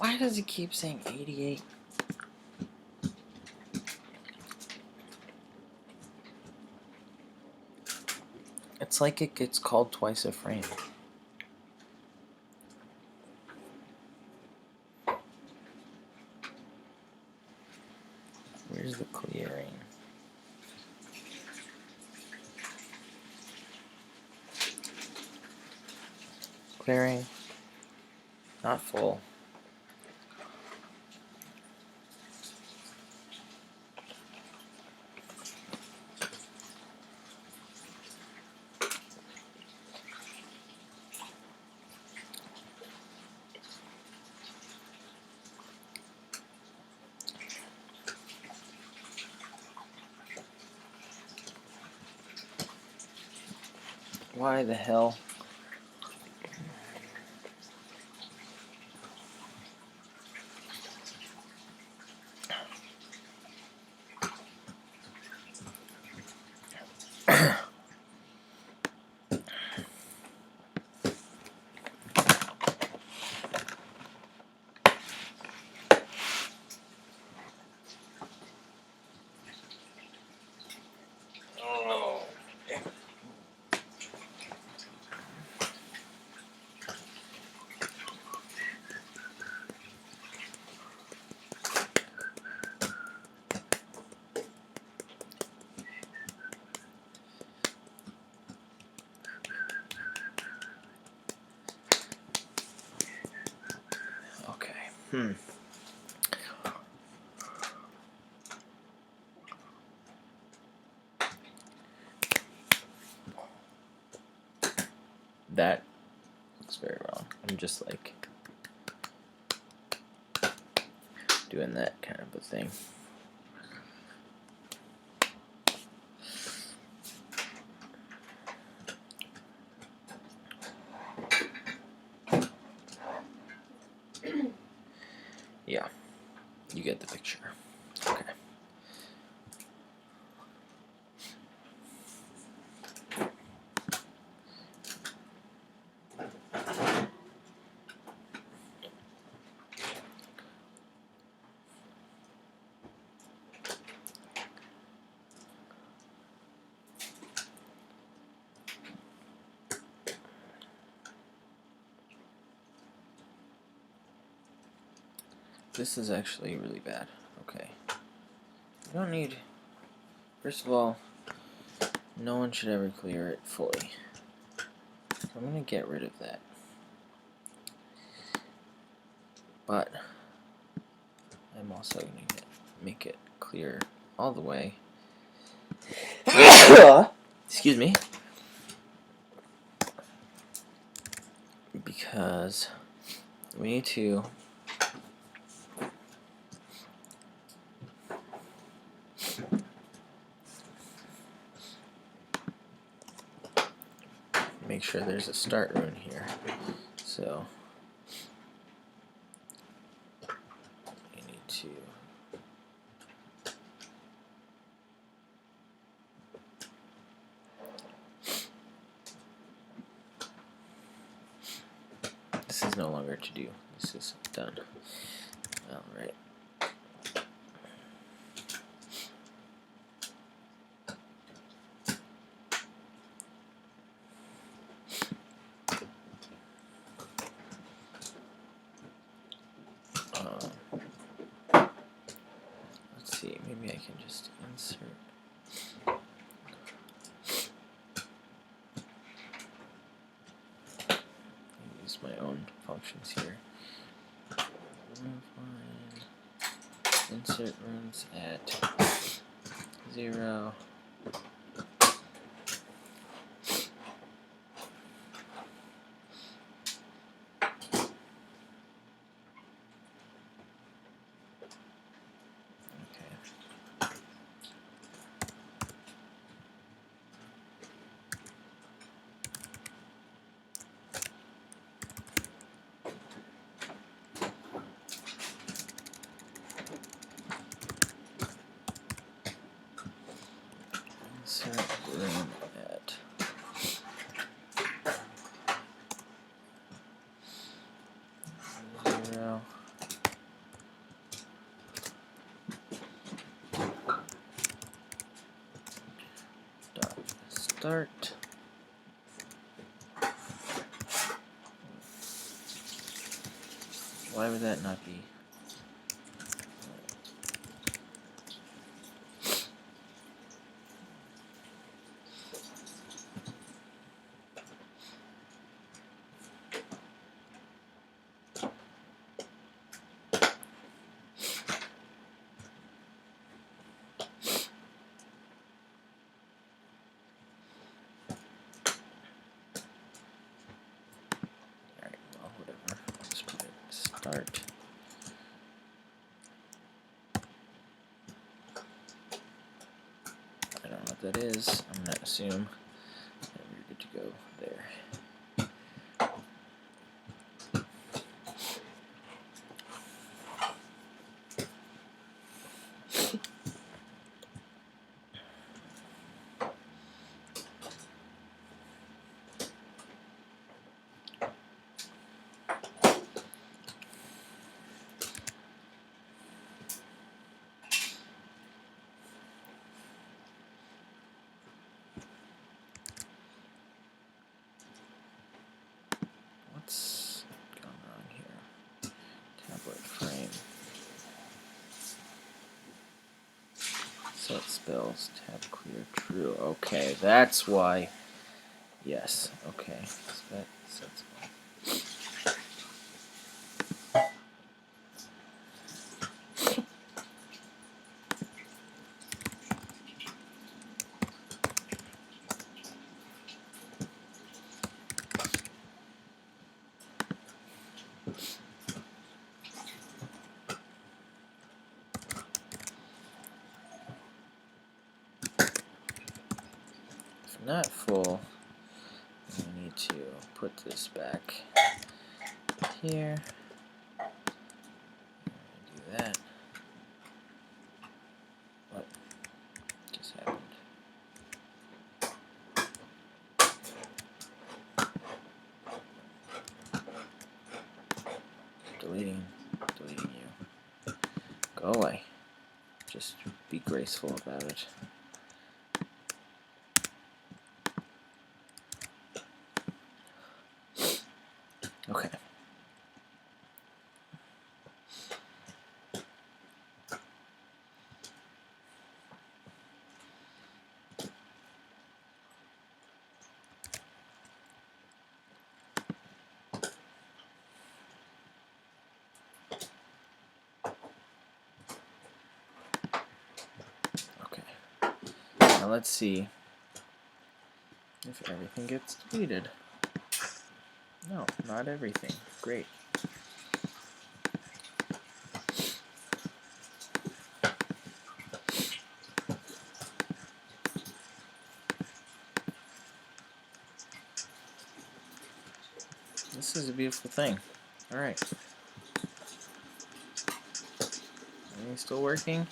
A: Why does it keep saying 88? It's like it gets called twice a frame. Where's the clearing? Clearing. Not full. Why the hell? Okay. That looks very wrong. I'm just like doing that kind of a thing. Yeah, you get the picture. Okay. This is actually really bad. Okay. You don't need... First of all, no one should ever clear it fully. So I'm going to get rid of that. But I'm also going to make it clear all the way. Excuse me. Because we need to make sure there's a start rune here. So we need to this is no longer to do. This is done. Alright. Let's see, maybe I can just insert. Use my own functions here. Insert runes at 0. start. Why would that not be? Alright, well, whatever. I'll just put it start. I don't know what that is. I'm going to assume that we're good to go there. What's going on here? Tablet frame. Set spells, tab clear, true. Okay, that's why. Yes, okay. Set spell. If not full, we need to put this back here. Do that. What just happened? Deleting you. Go away. Just be graceful about it. Okay. Now let's see if everything gets deleted. No, not everything. Great. This is a beautiful thing. Alright. Everything still working?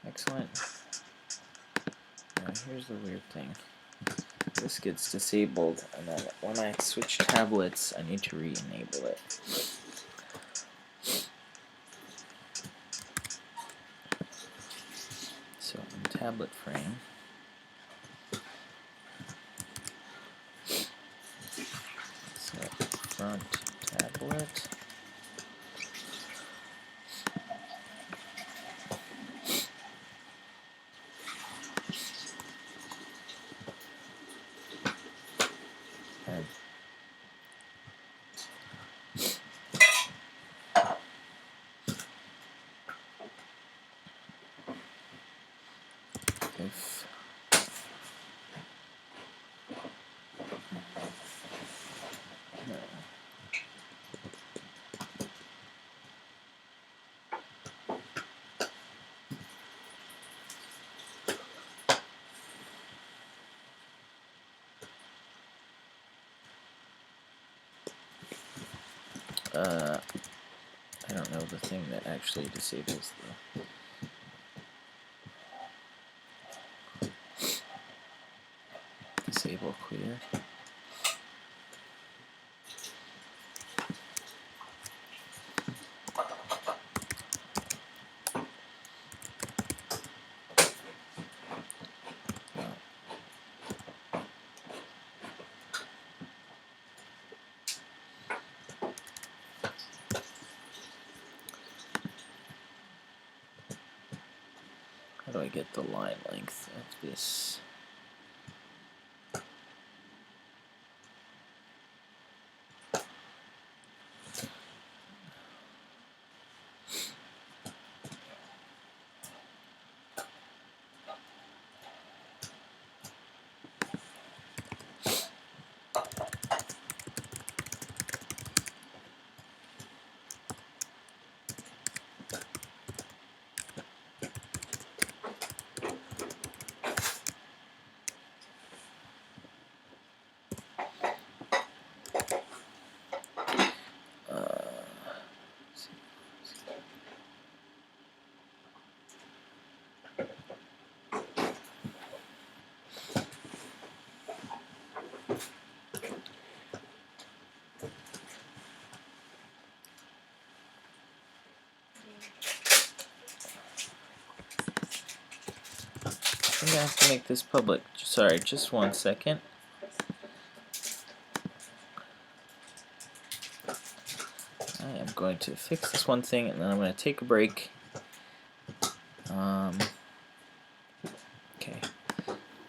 A: Excellent. Now here's the weird thing. This gets disabled, and then when I switch tablets, I need to re-enable it. So in tablet frame, set front tablet. If no. I don't know the thing that actually disables the disable clear. I get the line length of this? I think I have to make this public. Sorry, just 1 second. I am going to fix this one thing, and then I'm going to take a break. Okay,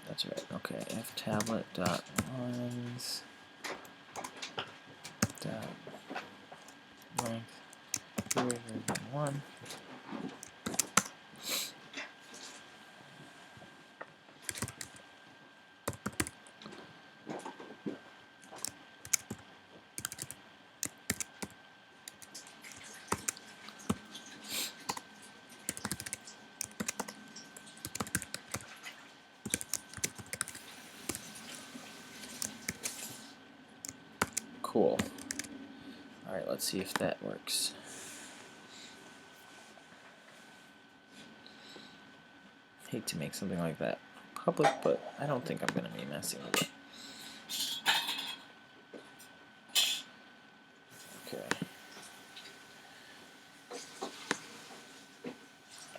A: that's right. Okay, ftablet dot lines dot length greater than 1. Cool. Alright, let's see if that works. Hate to make something like that public, but I don't think I'm going to be messing with it. Okay.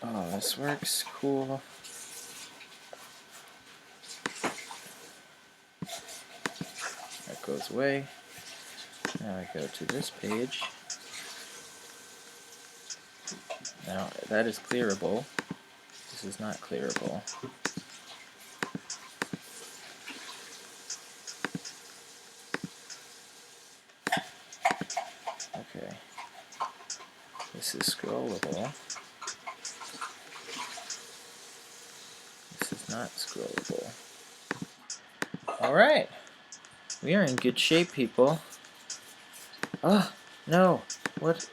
A: Oh, this works. Cool. That goes away. Now I go to this page. Now that is clearable. This is not clearable. Okay. This is scrollable. This is not scrollable. Alright. We are in good shape, people. Oh, no. What?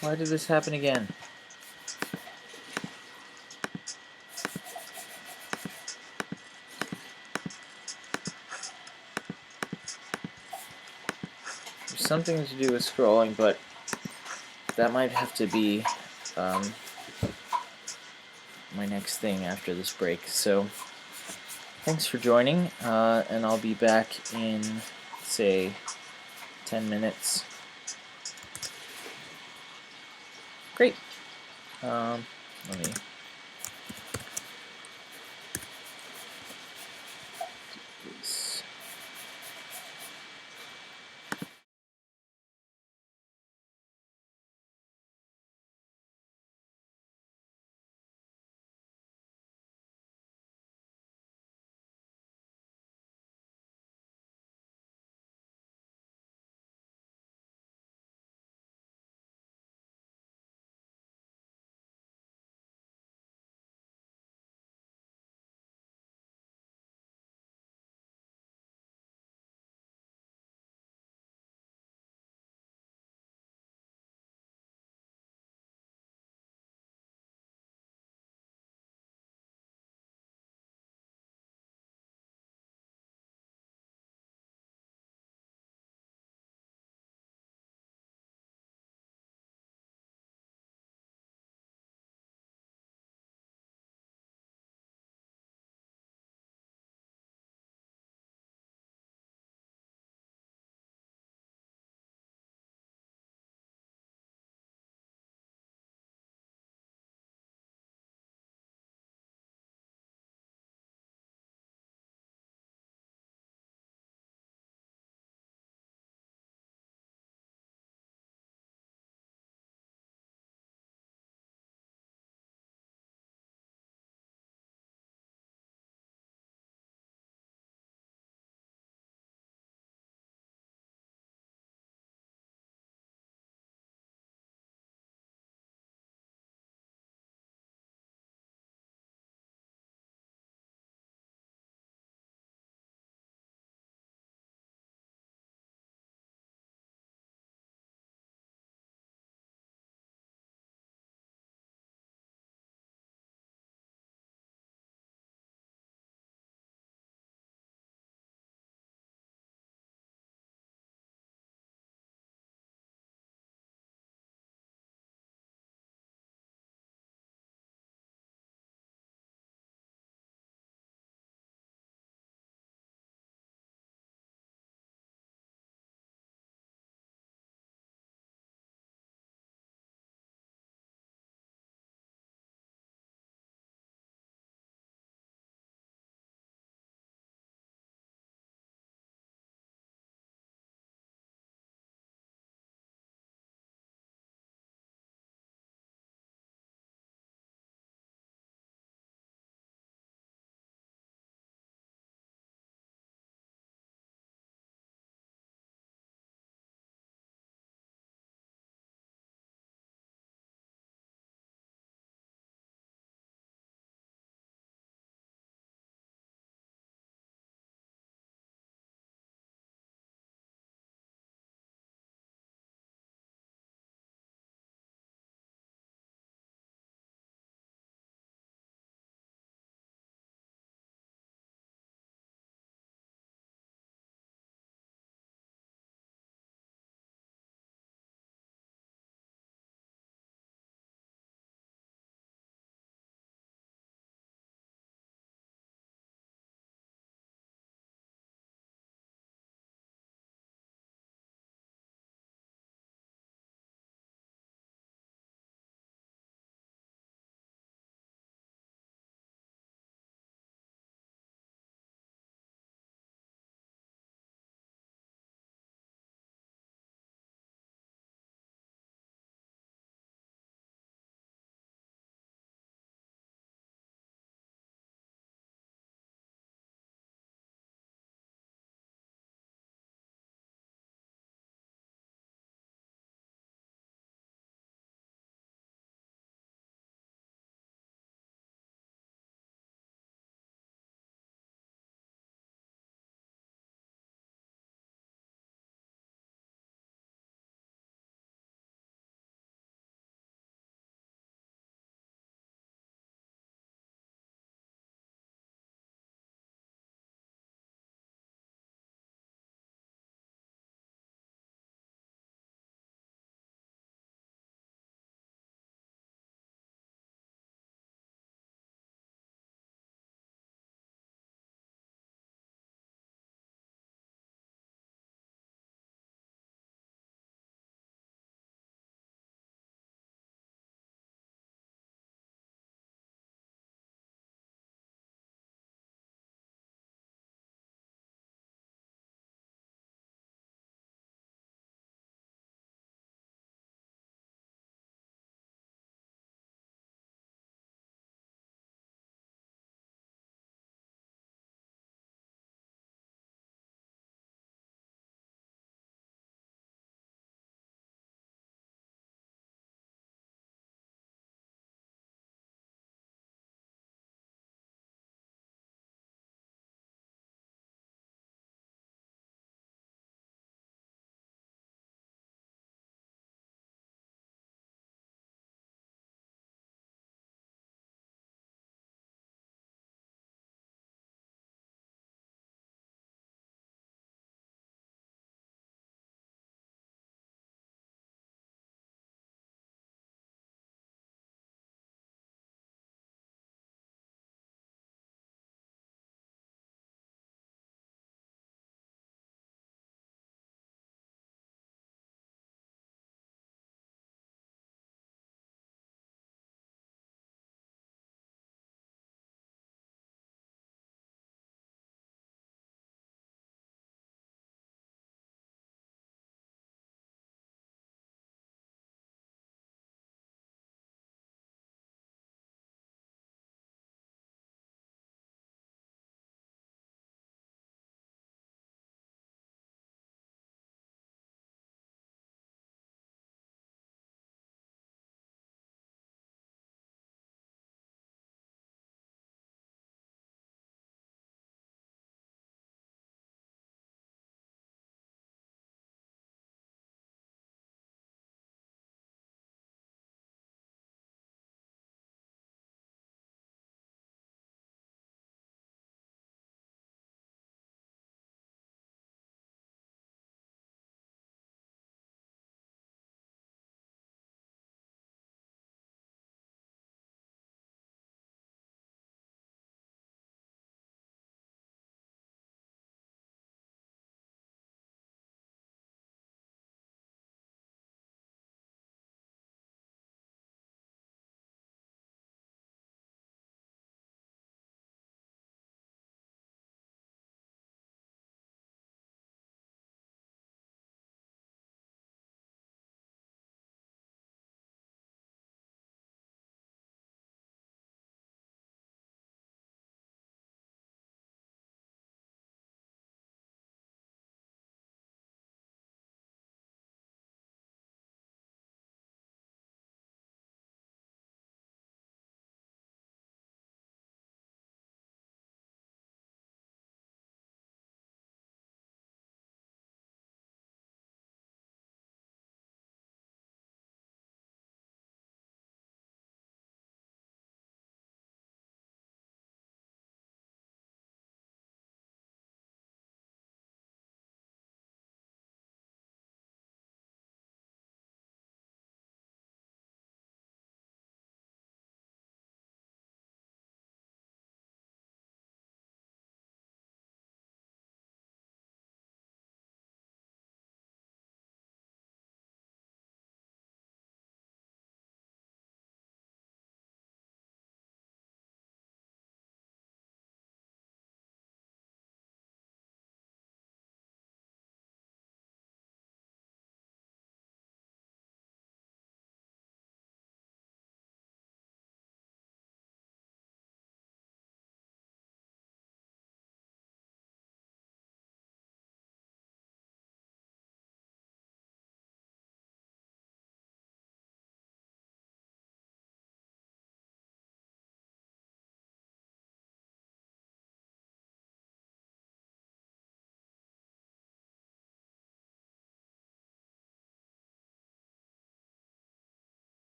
A: Why did this happen again? There's something to do with scrolling, but that might have to be my next thing after this break. So, thanks for joining, and I'll be back in, say, 10 minutes. Great. Let me do this.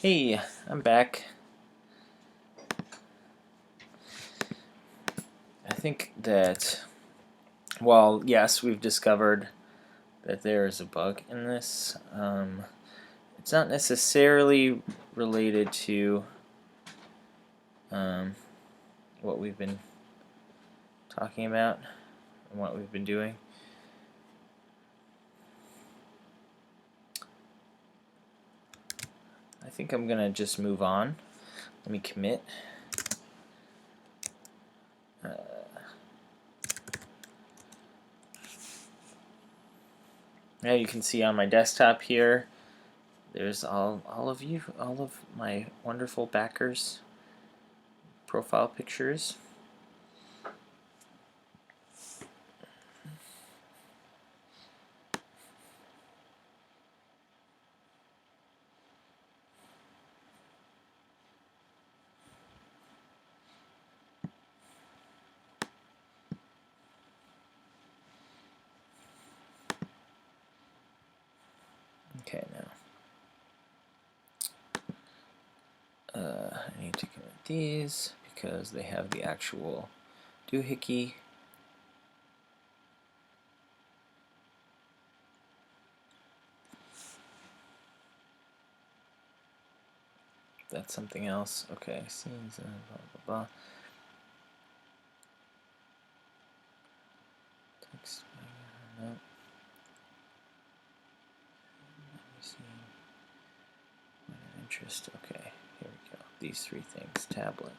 A: Hey, I'm back. I think that, well, yes, we've discovered that there is a bug in this. It's not necessarily related to what we've been talking about and what we've been doing. I think I'm gonna just move on. Let me commit. Now you can see on my desktop here, there's all of my wonderful backers' profile pictures. Okay, now I need to commit these because they have the actual doohickey. That's something else. Okay, scenes and blah blah blah. Text. No. Let me see. Point of interest. Okay, here we go. These three things: tablet,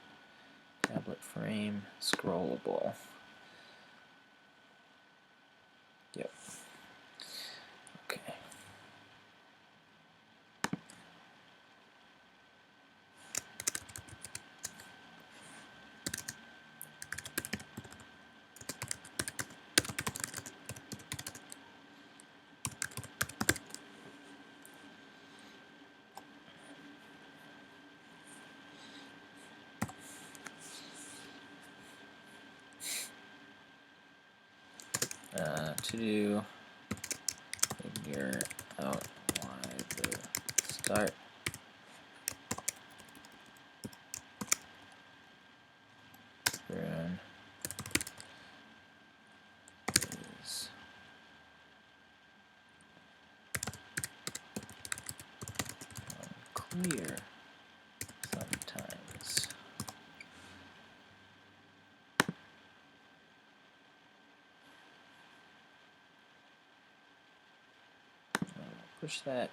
A: tablet frame, scrollable. Yep. Okay. To do figure out why the start rune is unclear sometimes. Push that.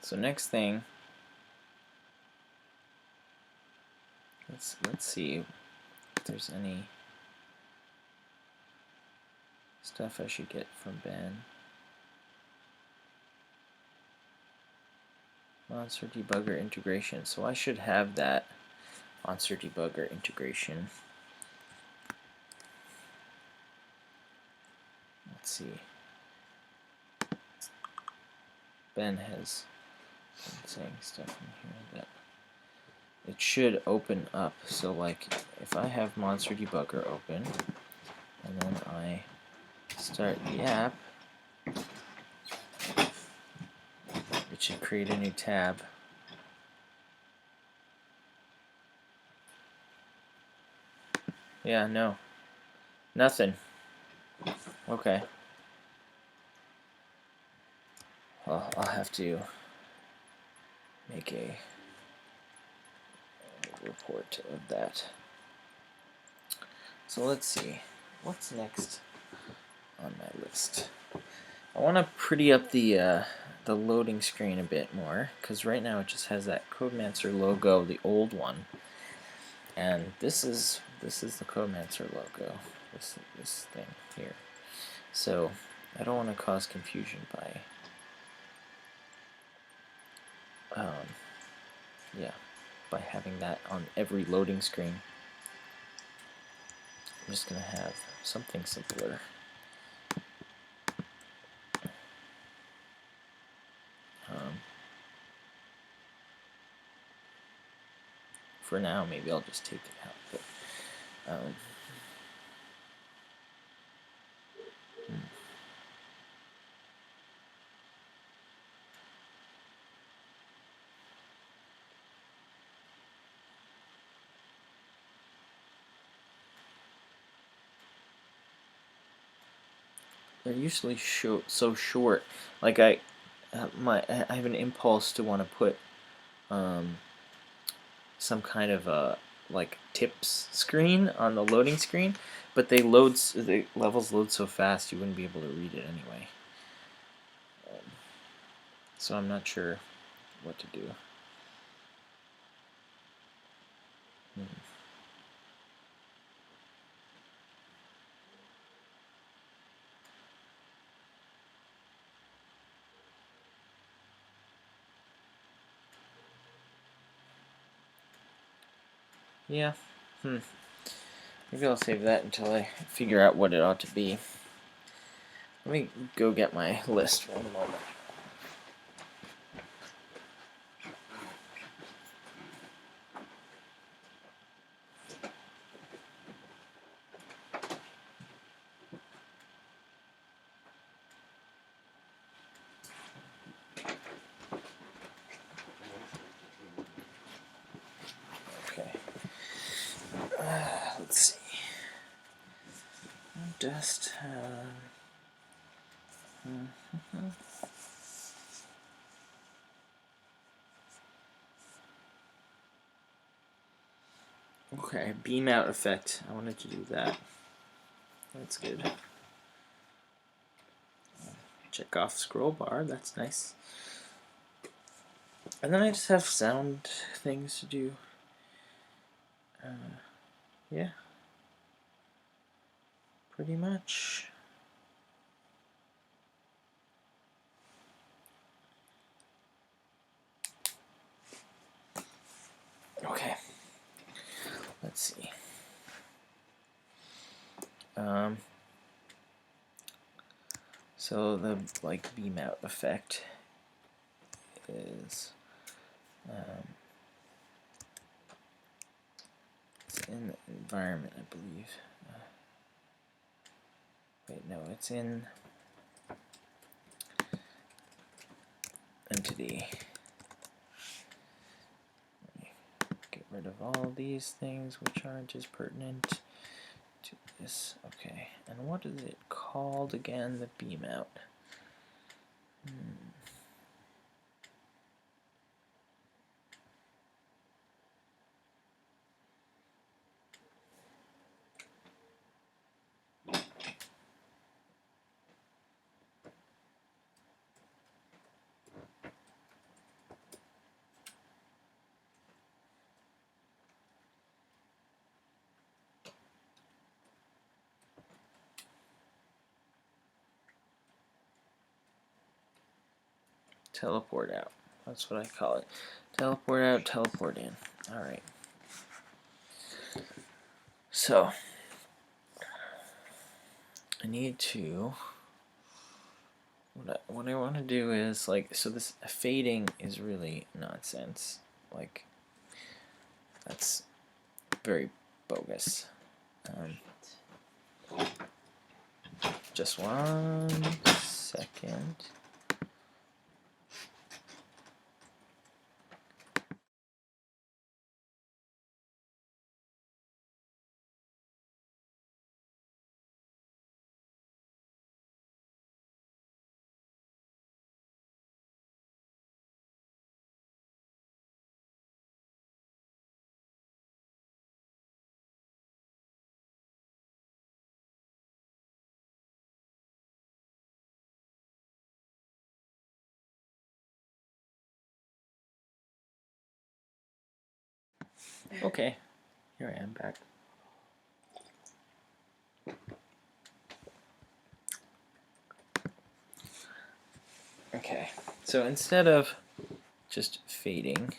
A: So next thing, let's see if there's any stuff I should get from Ben. Monster debugger integration. So I should have that monster debugger integration. Let's see. Ben has been saying stuff in here that it should open up. So like if I have monster debugger open and then I start the app, it should create a new tab. Yeah, no. Nothing. Okay. Well, I'll have to make a report of that. So let's see. What's next on my list? I want to pretty up the loading screen a bit more, because right now it just has that Codemancer logo, the old one, and this is the Codemancer logo, this thing here. So I don't want to cause confusion by by having that on every loading screen. I'm just gonna have something simpler. for now. Maybe I'll just take it out. But, they're usually so short. Like I have an impulse to want to put some kind of a like tips screen on the loading screen, but the levels load so fast you wouldn't be able to read it anyway. So I'm not sure what to do. Yeah. Maybe I'll save that until I figure out what it ought to be. Let me go get my list for a moment. Okay. Let's see. Dust. Okay, beam out effect. I wanted to do that. That's good. Check off scroll bar. That's nice. And then I just have sound things to do. Yeah. Pretty much. Okay. Let's see. So the beam out effect is it's in the environment, I believe. Wait, no, it's in entity. Get rid of all these things which aren't as pertinent to this. Okay, and what is it called again? The beam out. Teleport out. That's what I call it. Teleport out, teleport in. Alright. So, I need to... What I want to do is, so this fading is really nonsense. That's very bogus. Just 1 second. Okay, here I am back. Okay, so instead of just fading,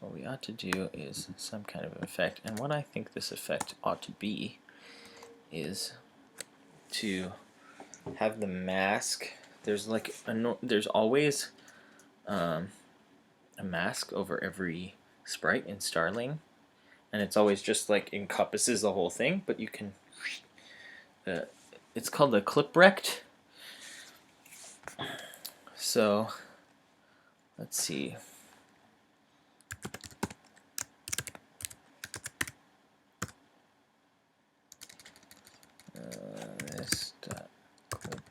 A: what we ought to do is some kind of effect, and what I think this effect ought to be is to have the mask. There's like there's always a mask over every sprite in Starling, and it's always just like encompasses the whole thing. But you can, it's called the clip rect. So let's see. This dot clip.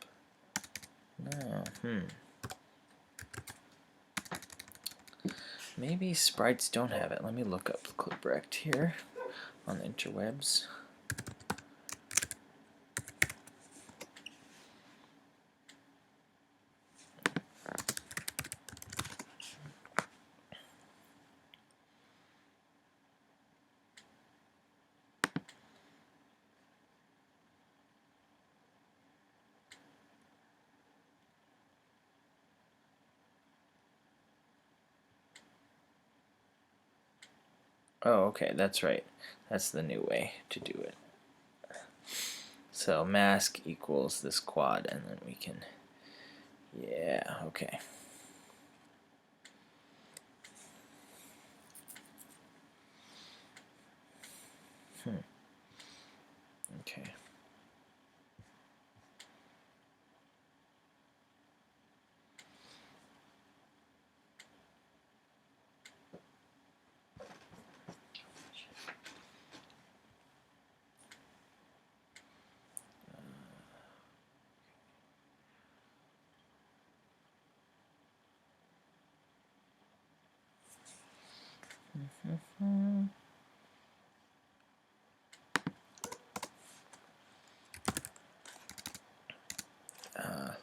A: No. Maybe sprites don't have it. Let me look up clip rect here on the interwebs. Oh, okay, that's right. That's the new way to do it. So mask equals this quad, and then we can, yeah, okay. Okay.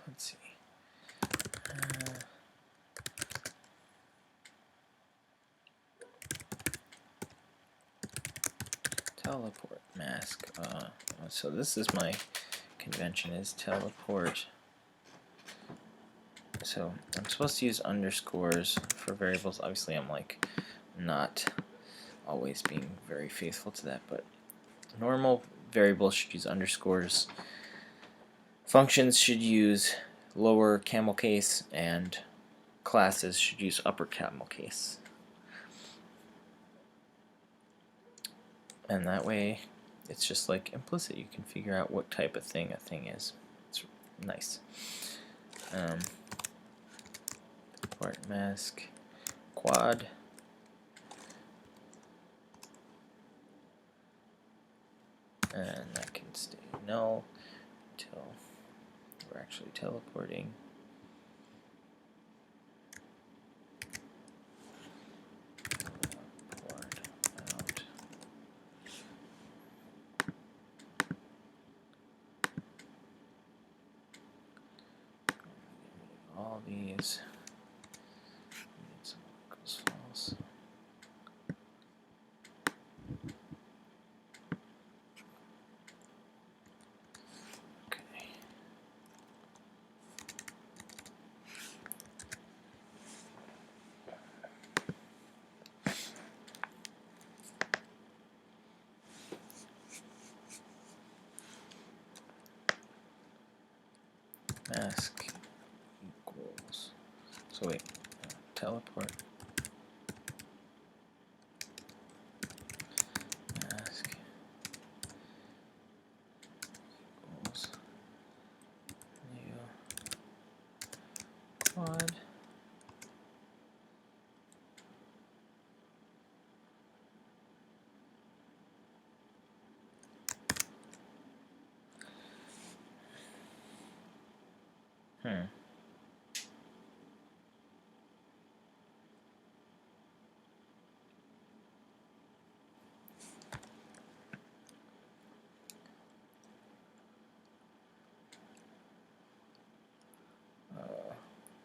A: Let's see. Teleport mask. So this is my convention, is teleport. So I'm supposed to use underscores for variables. Obviously I'm like not always being very faithful to that, but normal variables should use underscores. Functions should use lower camel case, and classes should use upper camel case. And that way it's just like implicit. You can figure out what type of thing a thing is. It's nice. Part mask quad. And that can stay null until we're actually teleporting. All these. Some equals false. Okay. Mask equals. So wait, teleport. Mask equals new quad.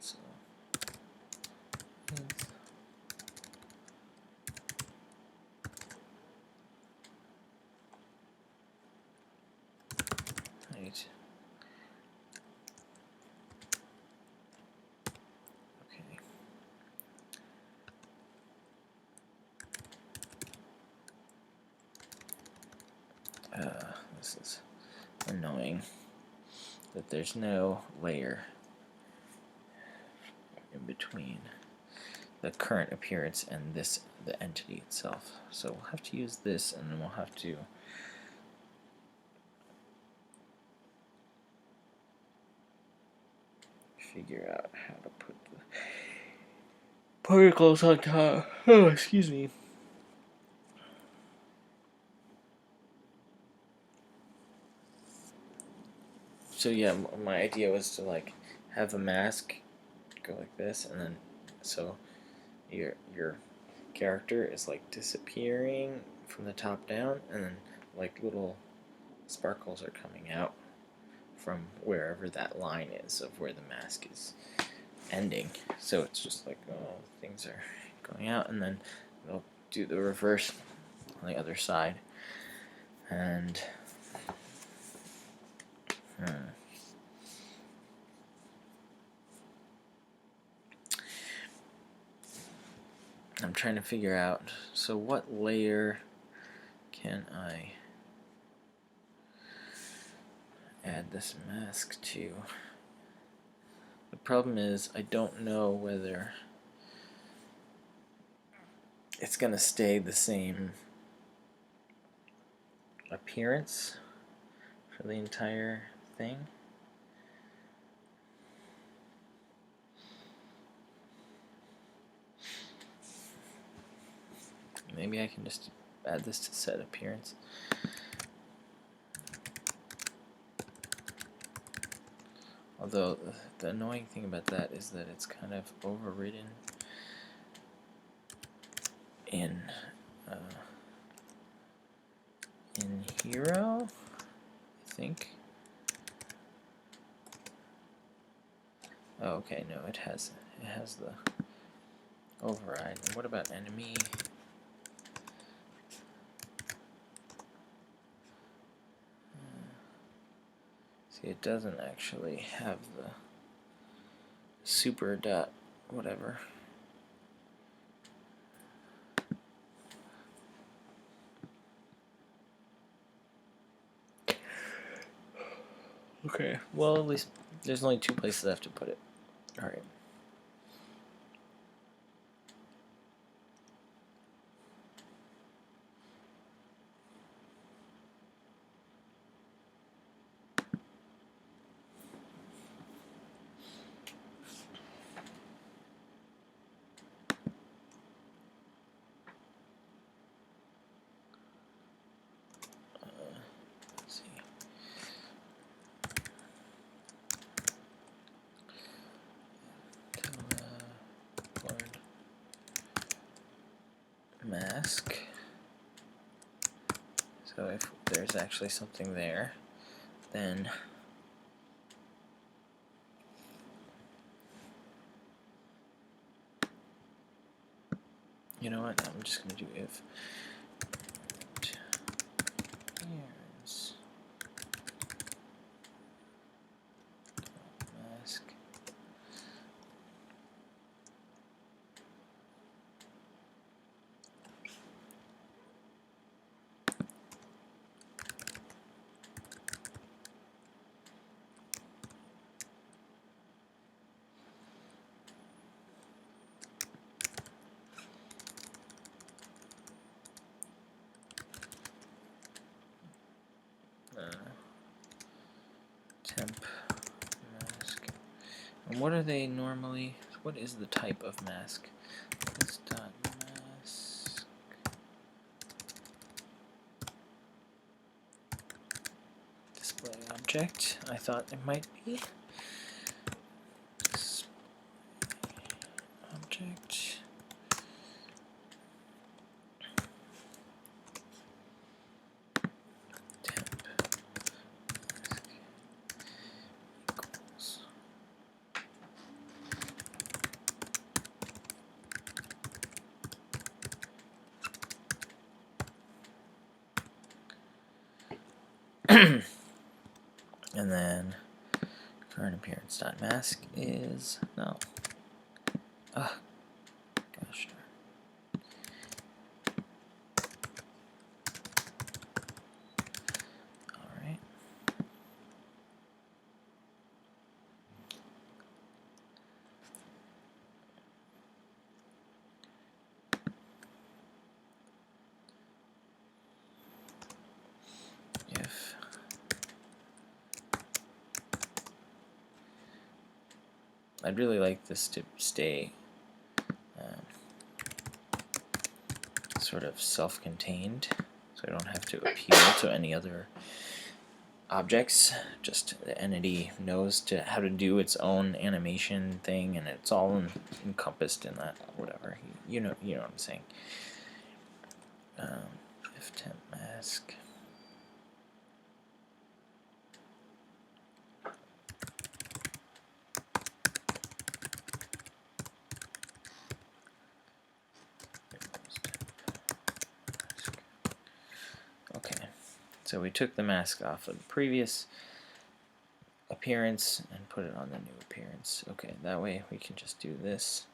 A: So right. Okay. This is annoying. that there's no layer in between the current appearance and the entity itself. So we'll have to use this, and then we'll have to figure out how to put the particles on top. Oh, excuse me. So yeah, my idea was to like have a mask go like this, and then so your character is like disappearing from the top down, and then like little sparkles are coming out from wherever that line is of where the mask is ending. So it's just like, oh, things are going out, and then they'll do the reverse on the other side. And I'm trying to figure out, so what layer can I add this mask to? The problem is I don't know whether it's going to stay the same appearance for the entire thing. Maybe I can just add this to set appearance. Although the annoying thing about that is that it's kind of overridden in Hero, I think. Oh, okay, no, it has the override. And what about enemy? See, it doesn't actually have the super dot whatever. Okay, well, at least there's only two places I have to put it. Alright. Let's see. Mask. So if there's actually something there, then you know what? I'm just going to do if appearance mask. Temp mask. And what are they normally? What is the type of mask? This dot mask. Display object. I thought it might be. Display object. And then current appearance dot mask is no. Ah, gosh darn. All right. I'd really like this to stay sort of self-contained, so I don't have to appeal to any other objects. Just the entity knows how to do its own animation thing, and it's all encompassed in that. Whatever, you know what I'm saying. If temp mask. Okay, so we took the mask off of the previous appearance and put it on the new appearance. Okay, that way we can just do this.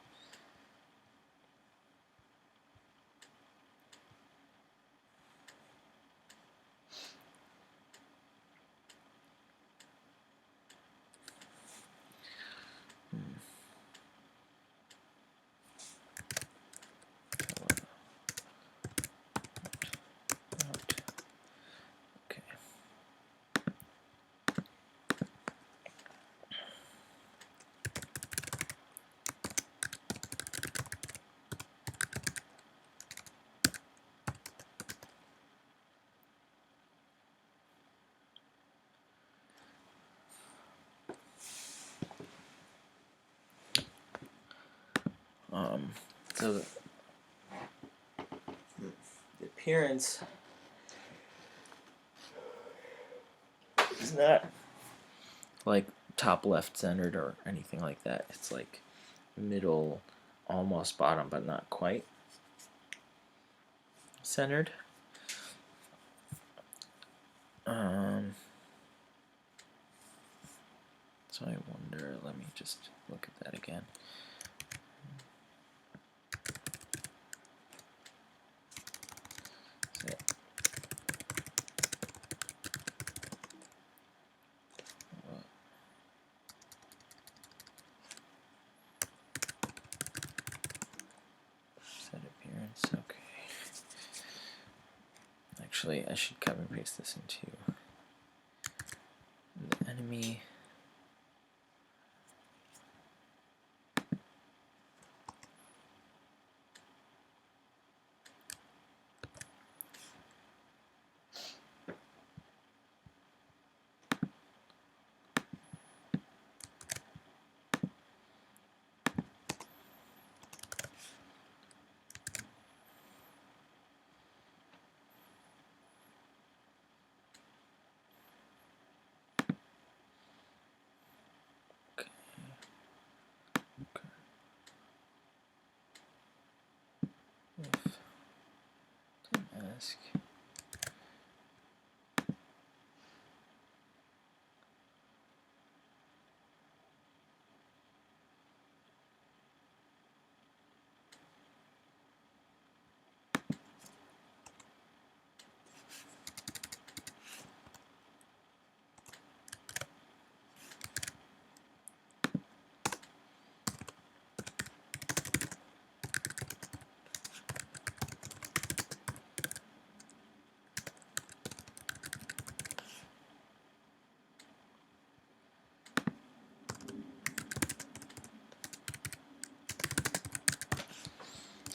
A: So the appearance is not like top left centered or anything like that. It's like middle, almost bottom, but not quite centered. So I wonder, let me just look at that again. Set appearance, okay. Actually, I should copy and paste this into the enemy. Mask.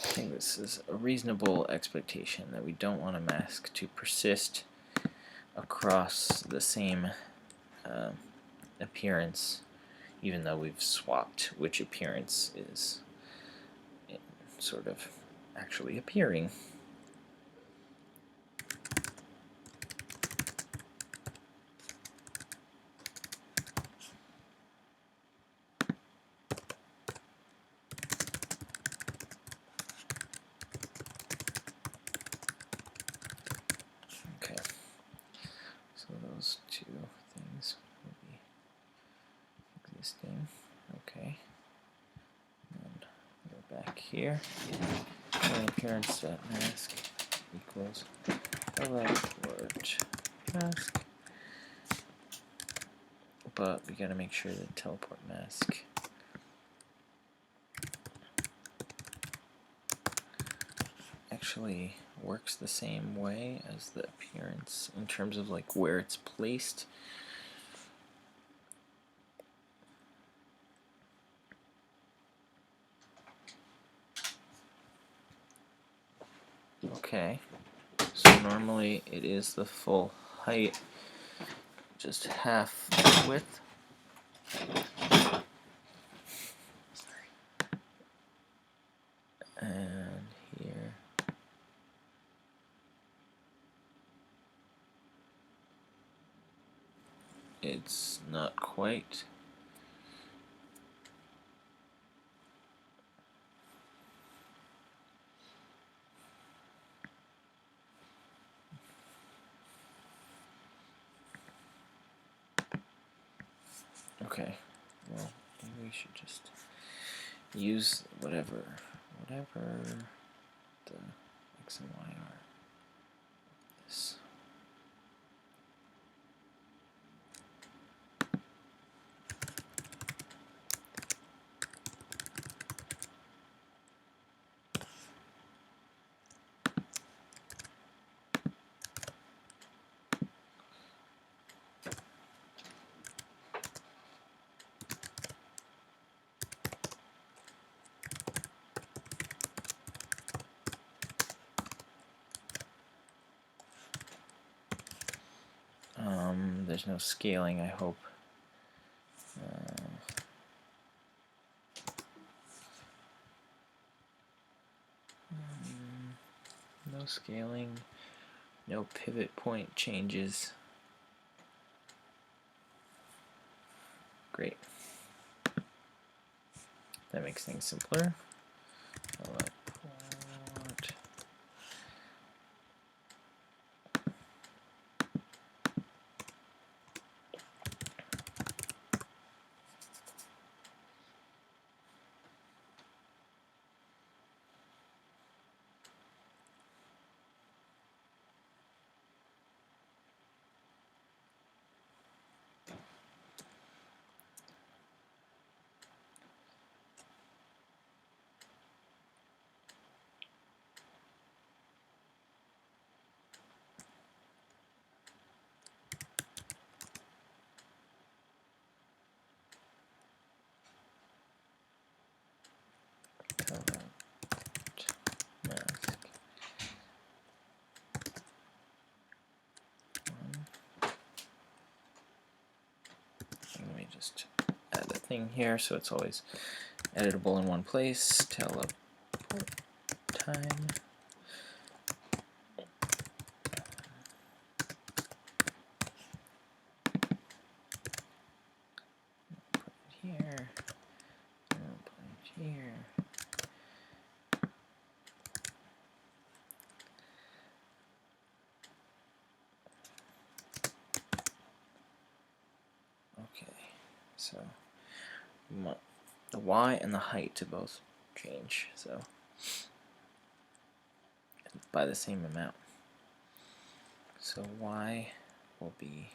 A: I think this is a reasonable expectation that we don't want a mask to persist across the same appearance, even though we've swapped which appearance is sort of actually appearing. Okay, so those two things will be existing. Okay, and go back here. Appearance set mask equals hello word mask, but we gotta make sure that teleport mask actually works the same way as the appearance in terms of like where it's placed. Okay, so normally it is the full height, just half width. And here it's not quite. Okay, well, maybe we should just use whatever the X and Y are. This. There's no scaling, I hope. No scaling, no pivot point changes. Great. That makes things simpler. Port. Mask. Let me just add a thing here so it's always editable in one place. Teleport time. Put it here. And put it here. Okay, so the Y and the height to both change, so by the same amount. So Y will be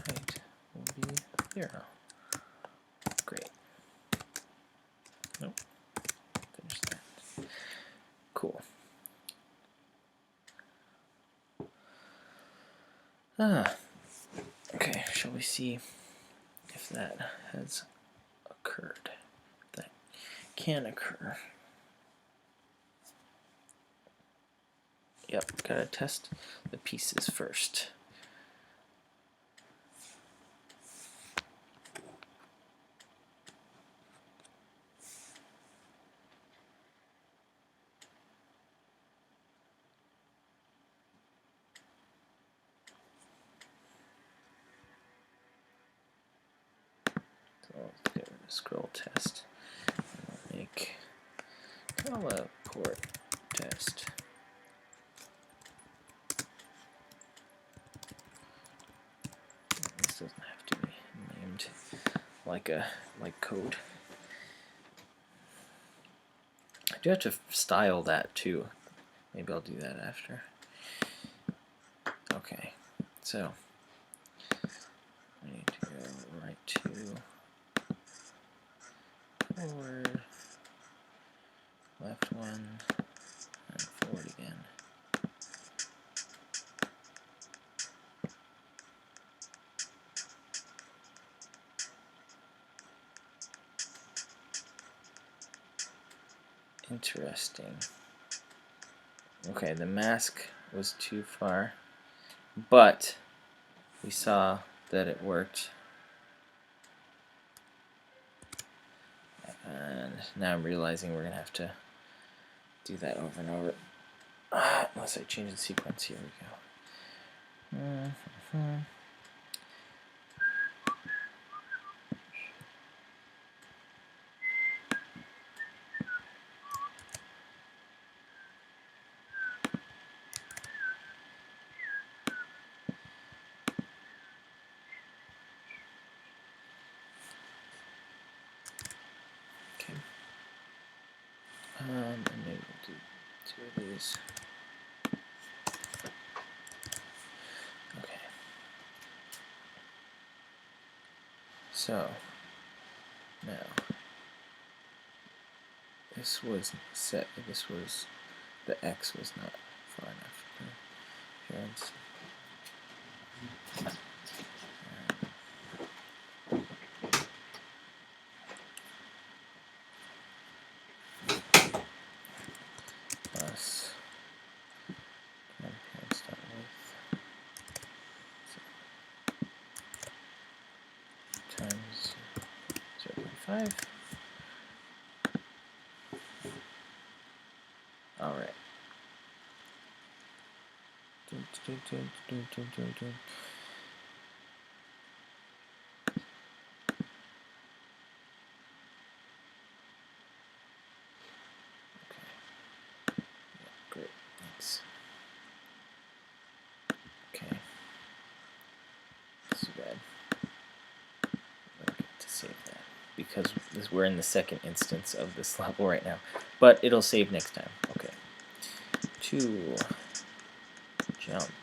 A: height will be 0. Great. Nope. Finish that. Cool. Okay, shall we see if that has occurred? That can occur. Yep, gotta test the pieces first. So let's get rid of scroll test. And we'll make teleport test. This doesn't have to be named like code. I do have to style that too. Maybe I'll do that after. Okay, so I need to go right to forward, left one, and forward again. Interesting. Okay, the mask was too far, but we saw that it worked. And now I'm realizing we're going to have to do that over and over. Unless I change the sequence. Here we go. Okay. And maybe we'll do 2 of these. Okay. So now this was set. This was the X was not far enough. Appearance. Plus times 0.5. All right. Great, thanks. Okay. Too bad. I don't get to save that because we're in the second instance of this level right now. But it'll save next time. Okay. 2 jump left.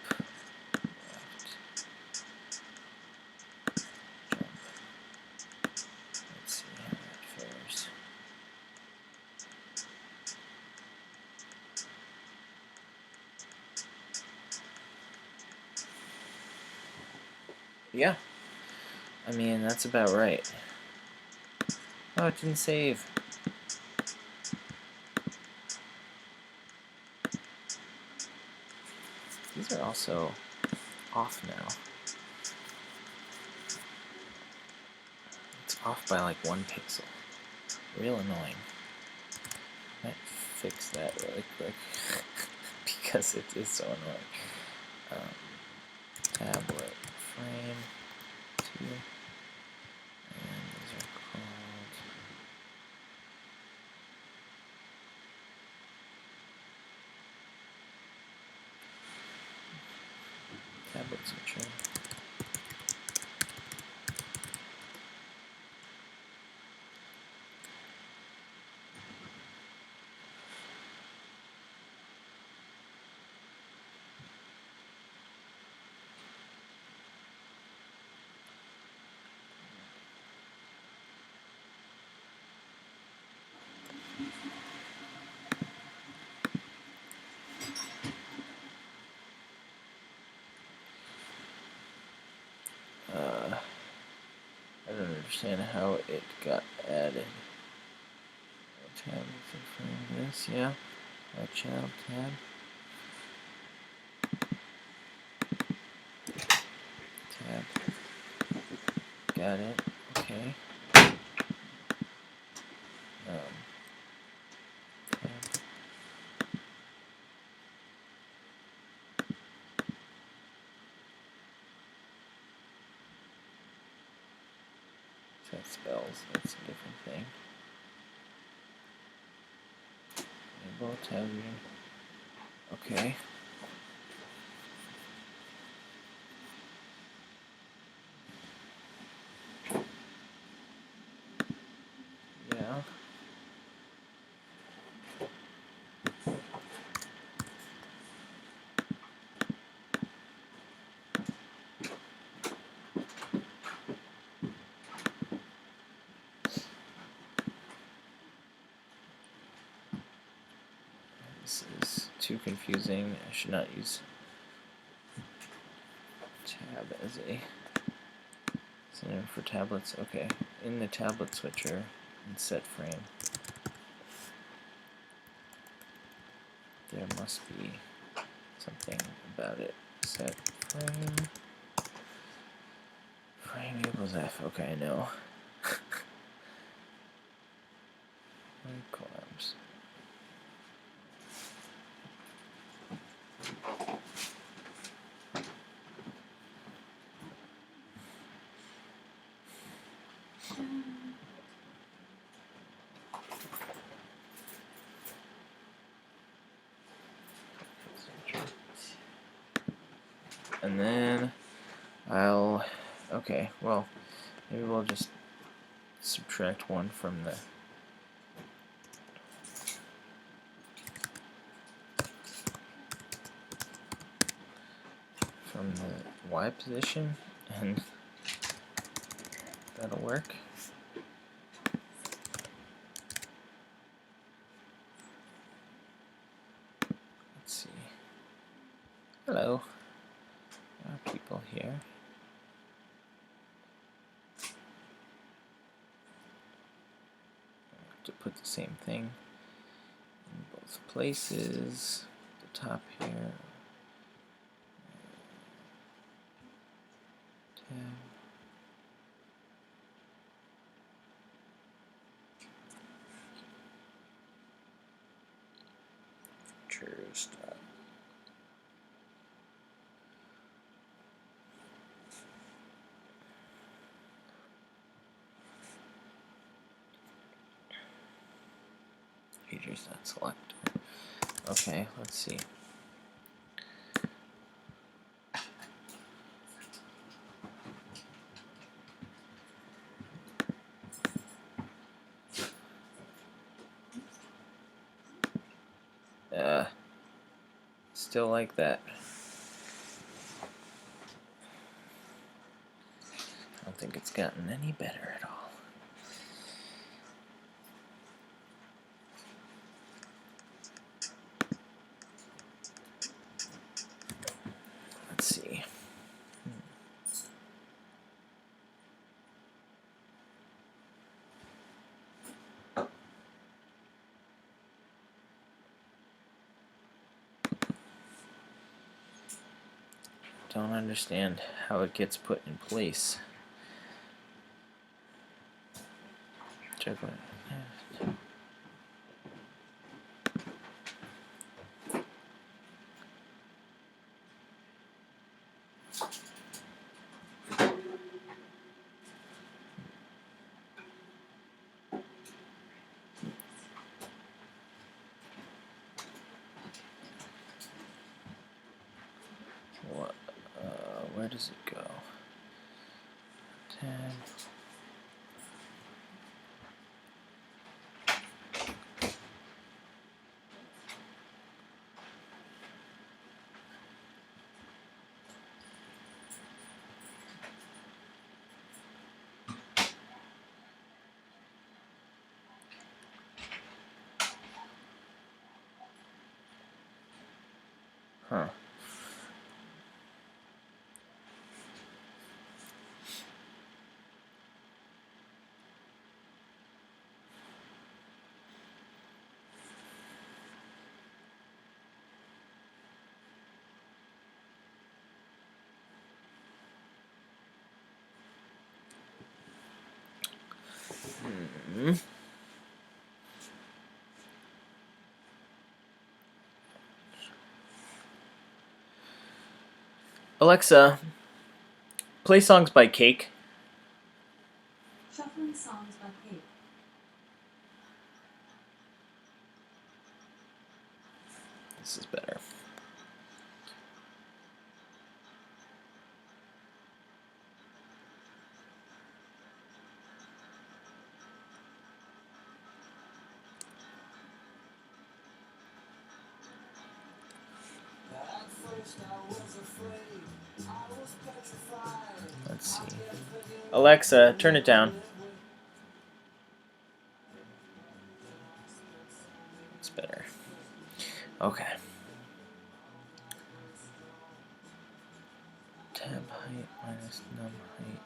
A: Jump. Let's see how that fares. Yeah. I mean, that's about right. Oh, it didn't save. These are also off now. It's off by like 1 pixel. Real annoying. Might fix that really quick because it is so annoying. Tablet frame 2, and these are called tablet switcher. I don't understand how it got added. Tab from this, yeah. Child tab. Tab. Got it. Okay. Tab. That spells. That's a different thing. Enable tab. Okay. Yeah. This is too confusing. I should not use tab as a synonym for tablets. Okay, in the tablet switcher, in set frame, There must be something about it. Set frame. Frame equals F. Okay, I know. Collapse. And then I'll, okay, well, maybe we'll just subtract 1 from the Y position, and that'll work. Let's see. Hello. There are people here. To put the same thing in both places. The top here. Tab. True stop. Features not selected. Okay, let's see. Still like that. I don't think it's gotten any better at all. Let's see. Don't understand how it gets put in place. Juggling. What? Where does it go? Tab. Huh. Alexa, play songs by Cake.
B: Shuffling songs by Cake.
A: This is better. Let's see. Alexa, turn it down. It's better. Okay. Tab height minus num height.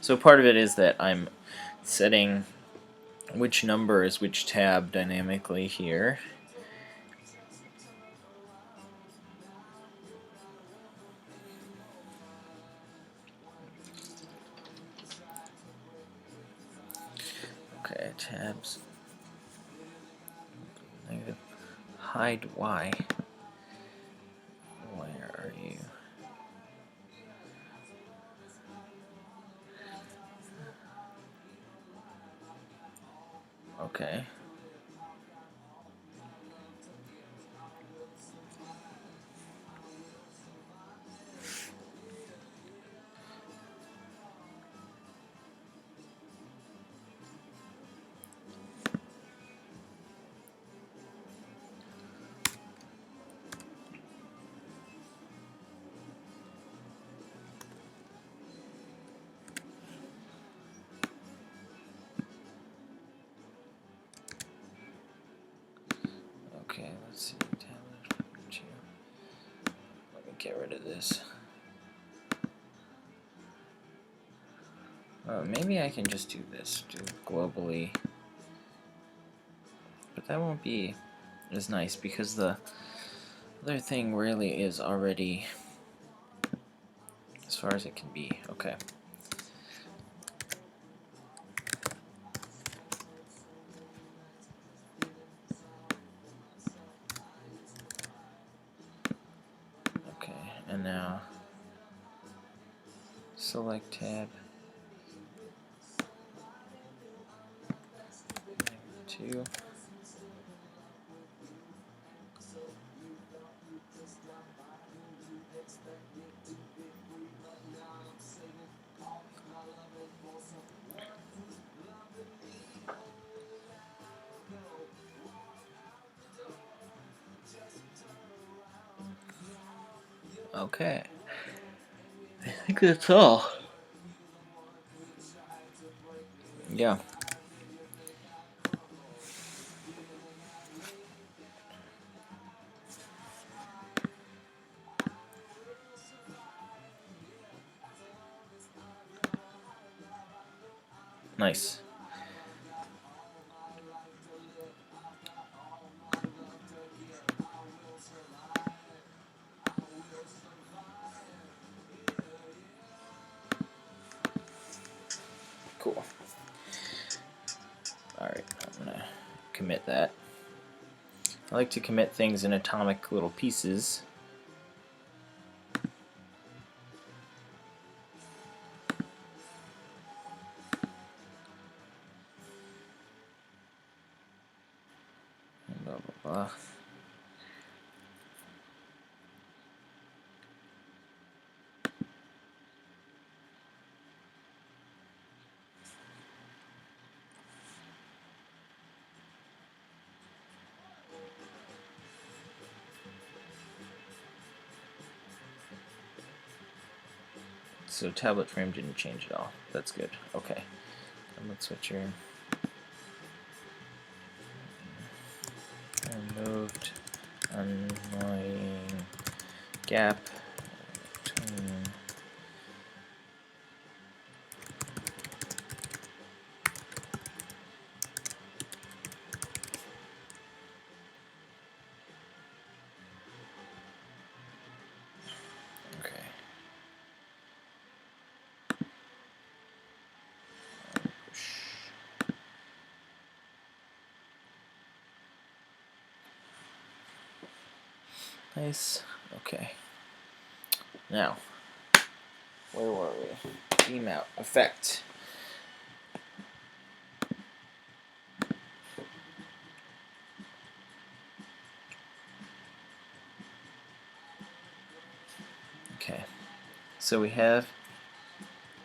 A: So part of it is that I'm setting which number is which tab dynamically here. Okay, tabs. Negative. Hide Y. Where are you? Okay. Okay, let's see. Let me get rid of this. Maybe I can just do this, do globally. But that won't be as nice because the other thing really is already as far as it can be. Okay. Okay, and now select tab. 2. Okay. I think that's all. Yeah. Nice. Cool. Alright, I'm gonna commit that. I like to commit things in atomic little pieces. Blah, blah, blah. So tablet frame didn't change at all. That's good. Okay. Tablet switcher. Removed annoying gap between okay. Nice. Okay. Now, where were we? Beam out. Effect. Okay. So we have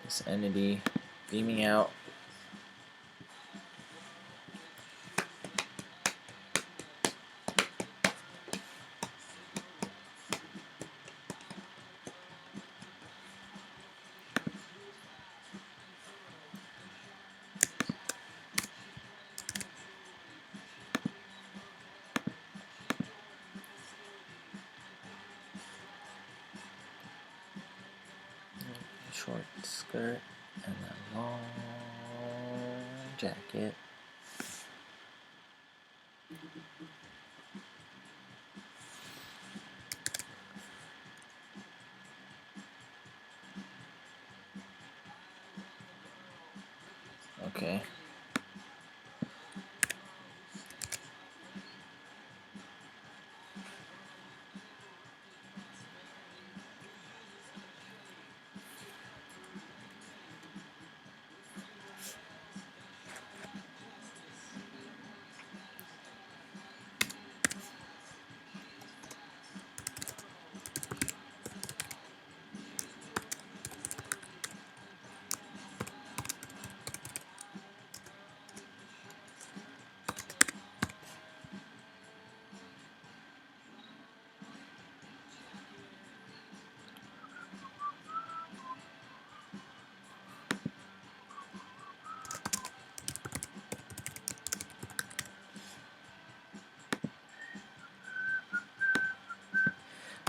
A: this entity beaming out. Short skirt. And that long jacket. Okay.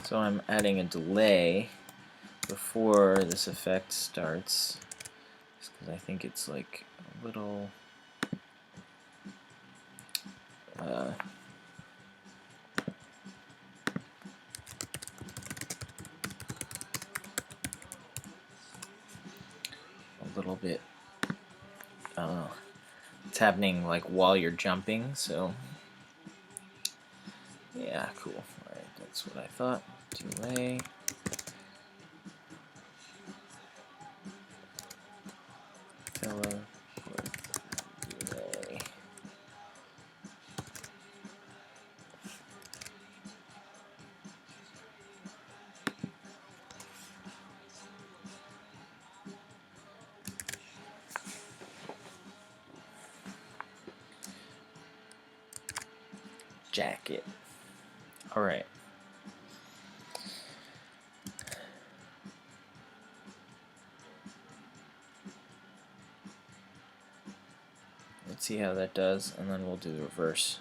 A: So I'm adding a delay before this effect starts, just because I think it's like a little bit, I don't know, it's happening like while you're jumping, so yeah, cool. Alright, that's what I thought. Delay. Teleport. Delay. Jacket. Alright. Let's see how that does, and then we'll do the reverse.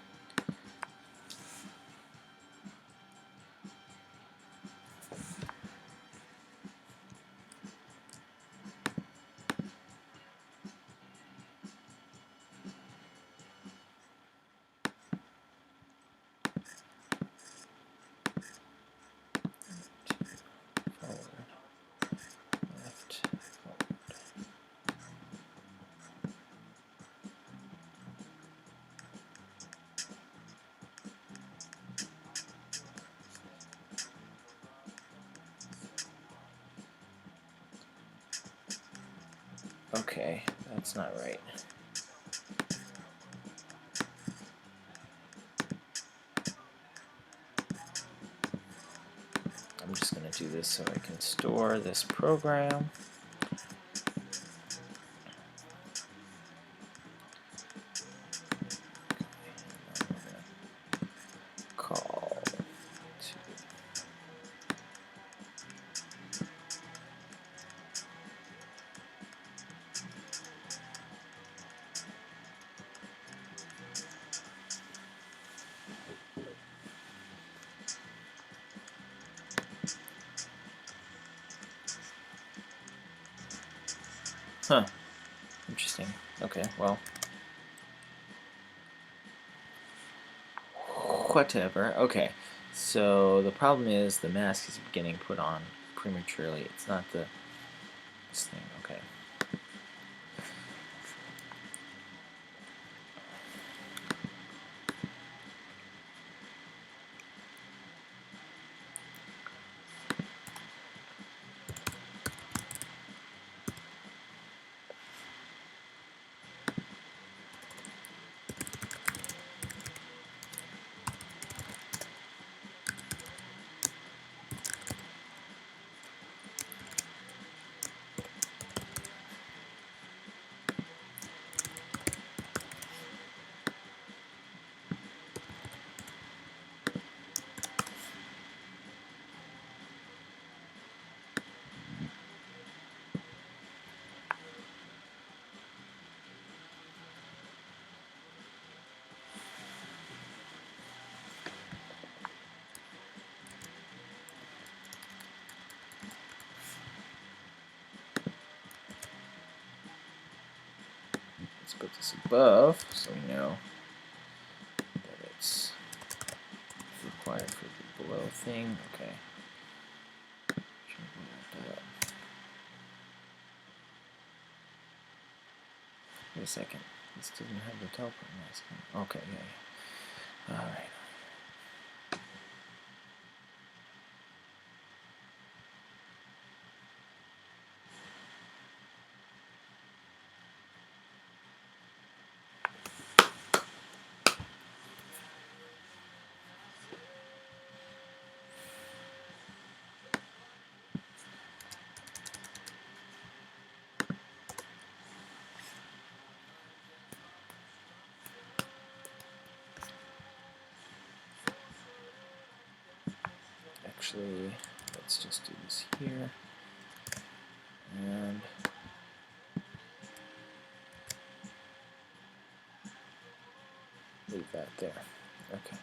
A: Okay, that's not right. I'm just going to do this so I can store this program. Call to Huh. Interesting. Okay, well. Whatever. Okay. So the problem is the mask is getting put on prematurely. It's not this thing. Okay. Let's put this above so we know that it's required for the below thing. Okay. Wait a second. This doesn't have the teleport mask. Okay, yeah. Alright. Actually, let's just do this here. And leave that there. Okay.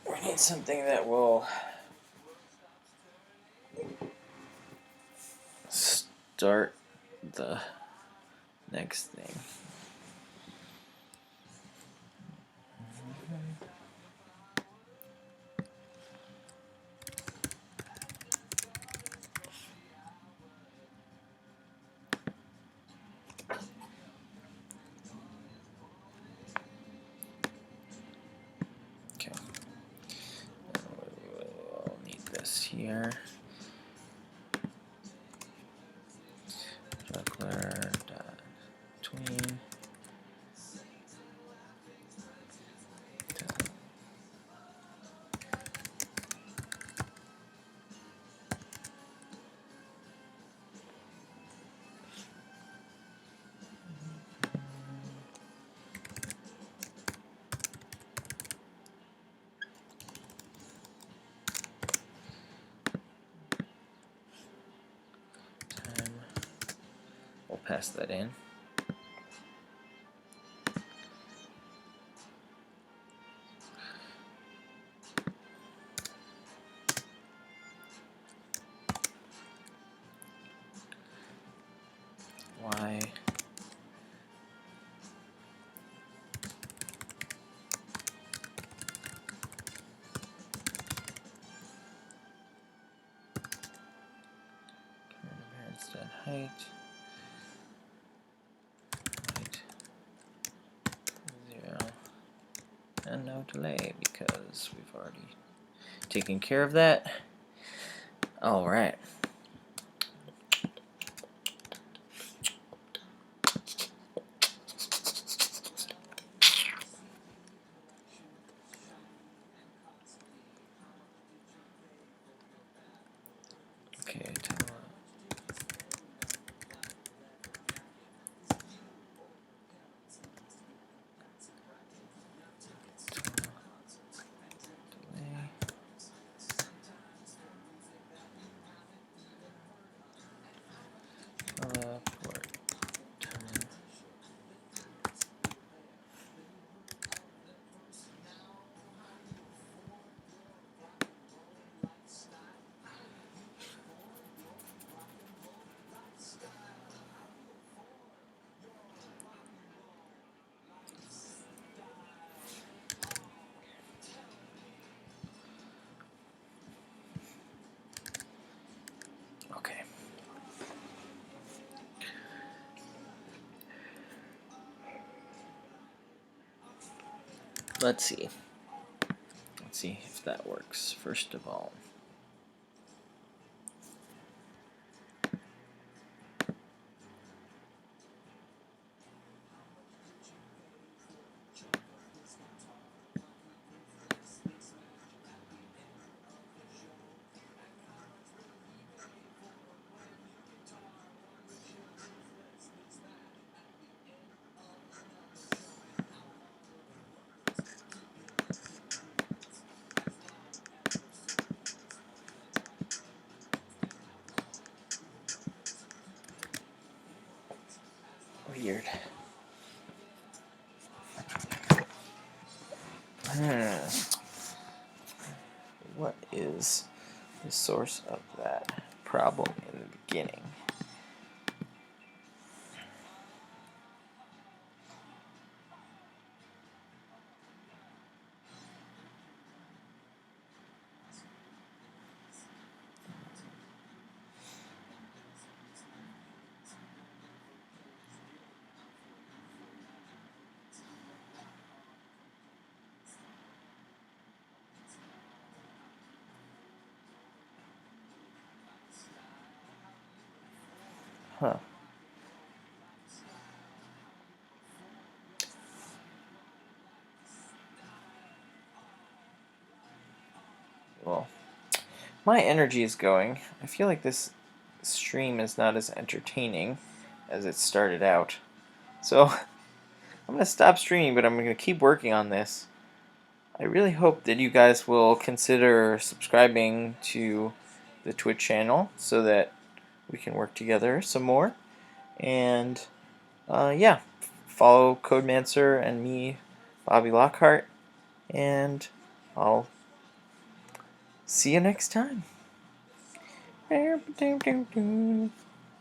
A: We need something that will start the next thing. Okay. We'll need this here. Juggler dot tween. We'll pass that in. Y. Instead height. Height 0. And no delay because we've already taken care of that. All right. Okay, Let's see. Let's see if that works, first of all. Weird. What is the source of that problem in the beginning? Huh. Well, my energy is going. I feel like this stream is not as entertaining as it started out. So I'm going to stop streaming, but I'm going to keep working on this. I really hope that you guys will consider subscribing to the Twitch channel so that we can work together some more. And yeah, follow Codemancer and me, Bobby Lockhart, and I'll see you next time.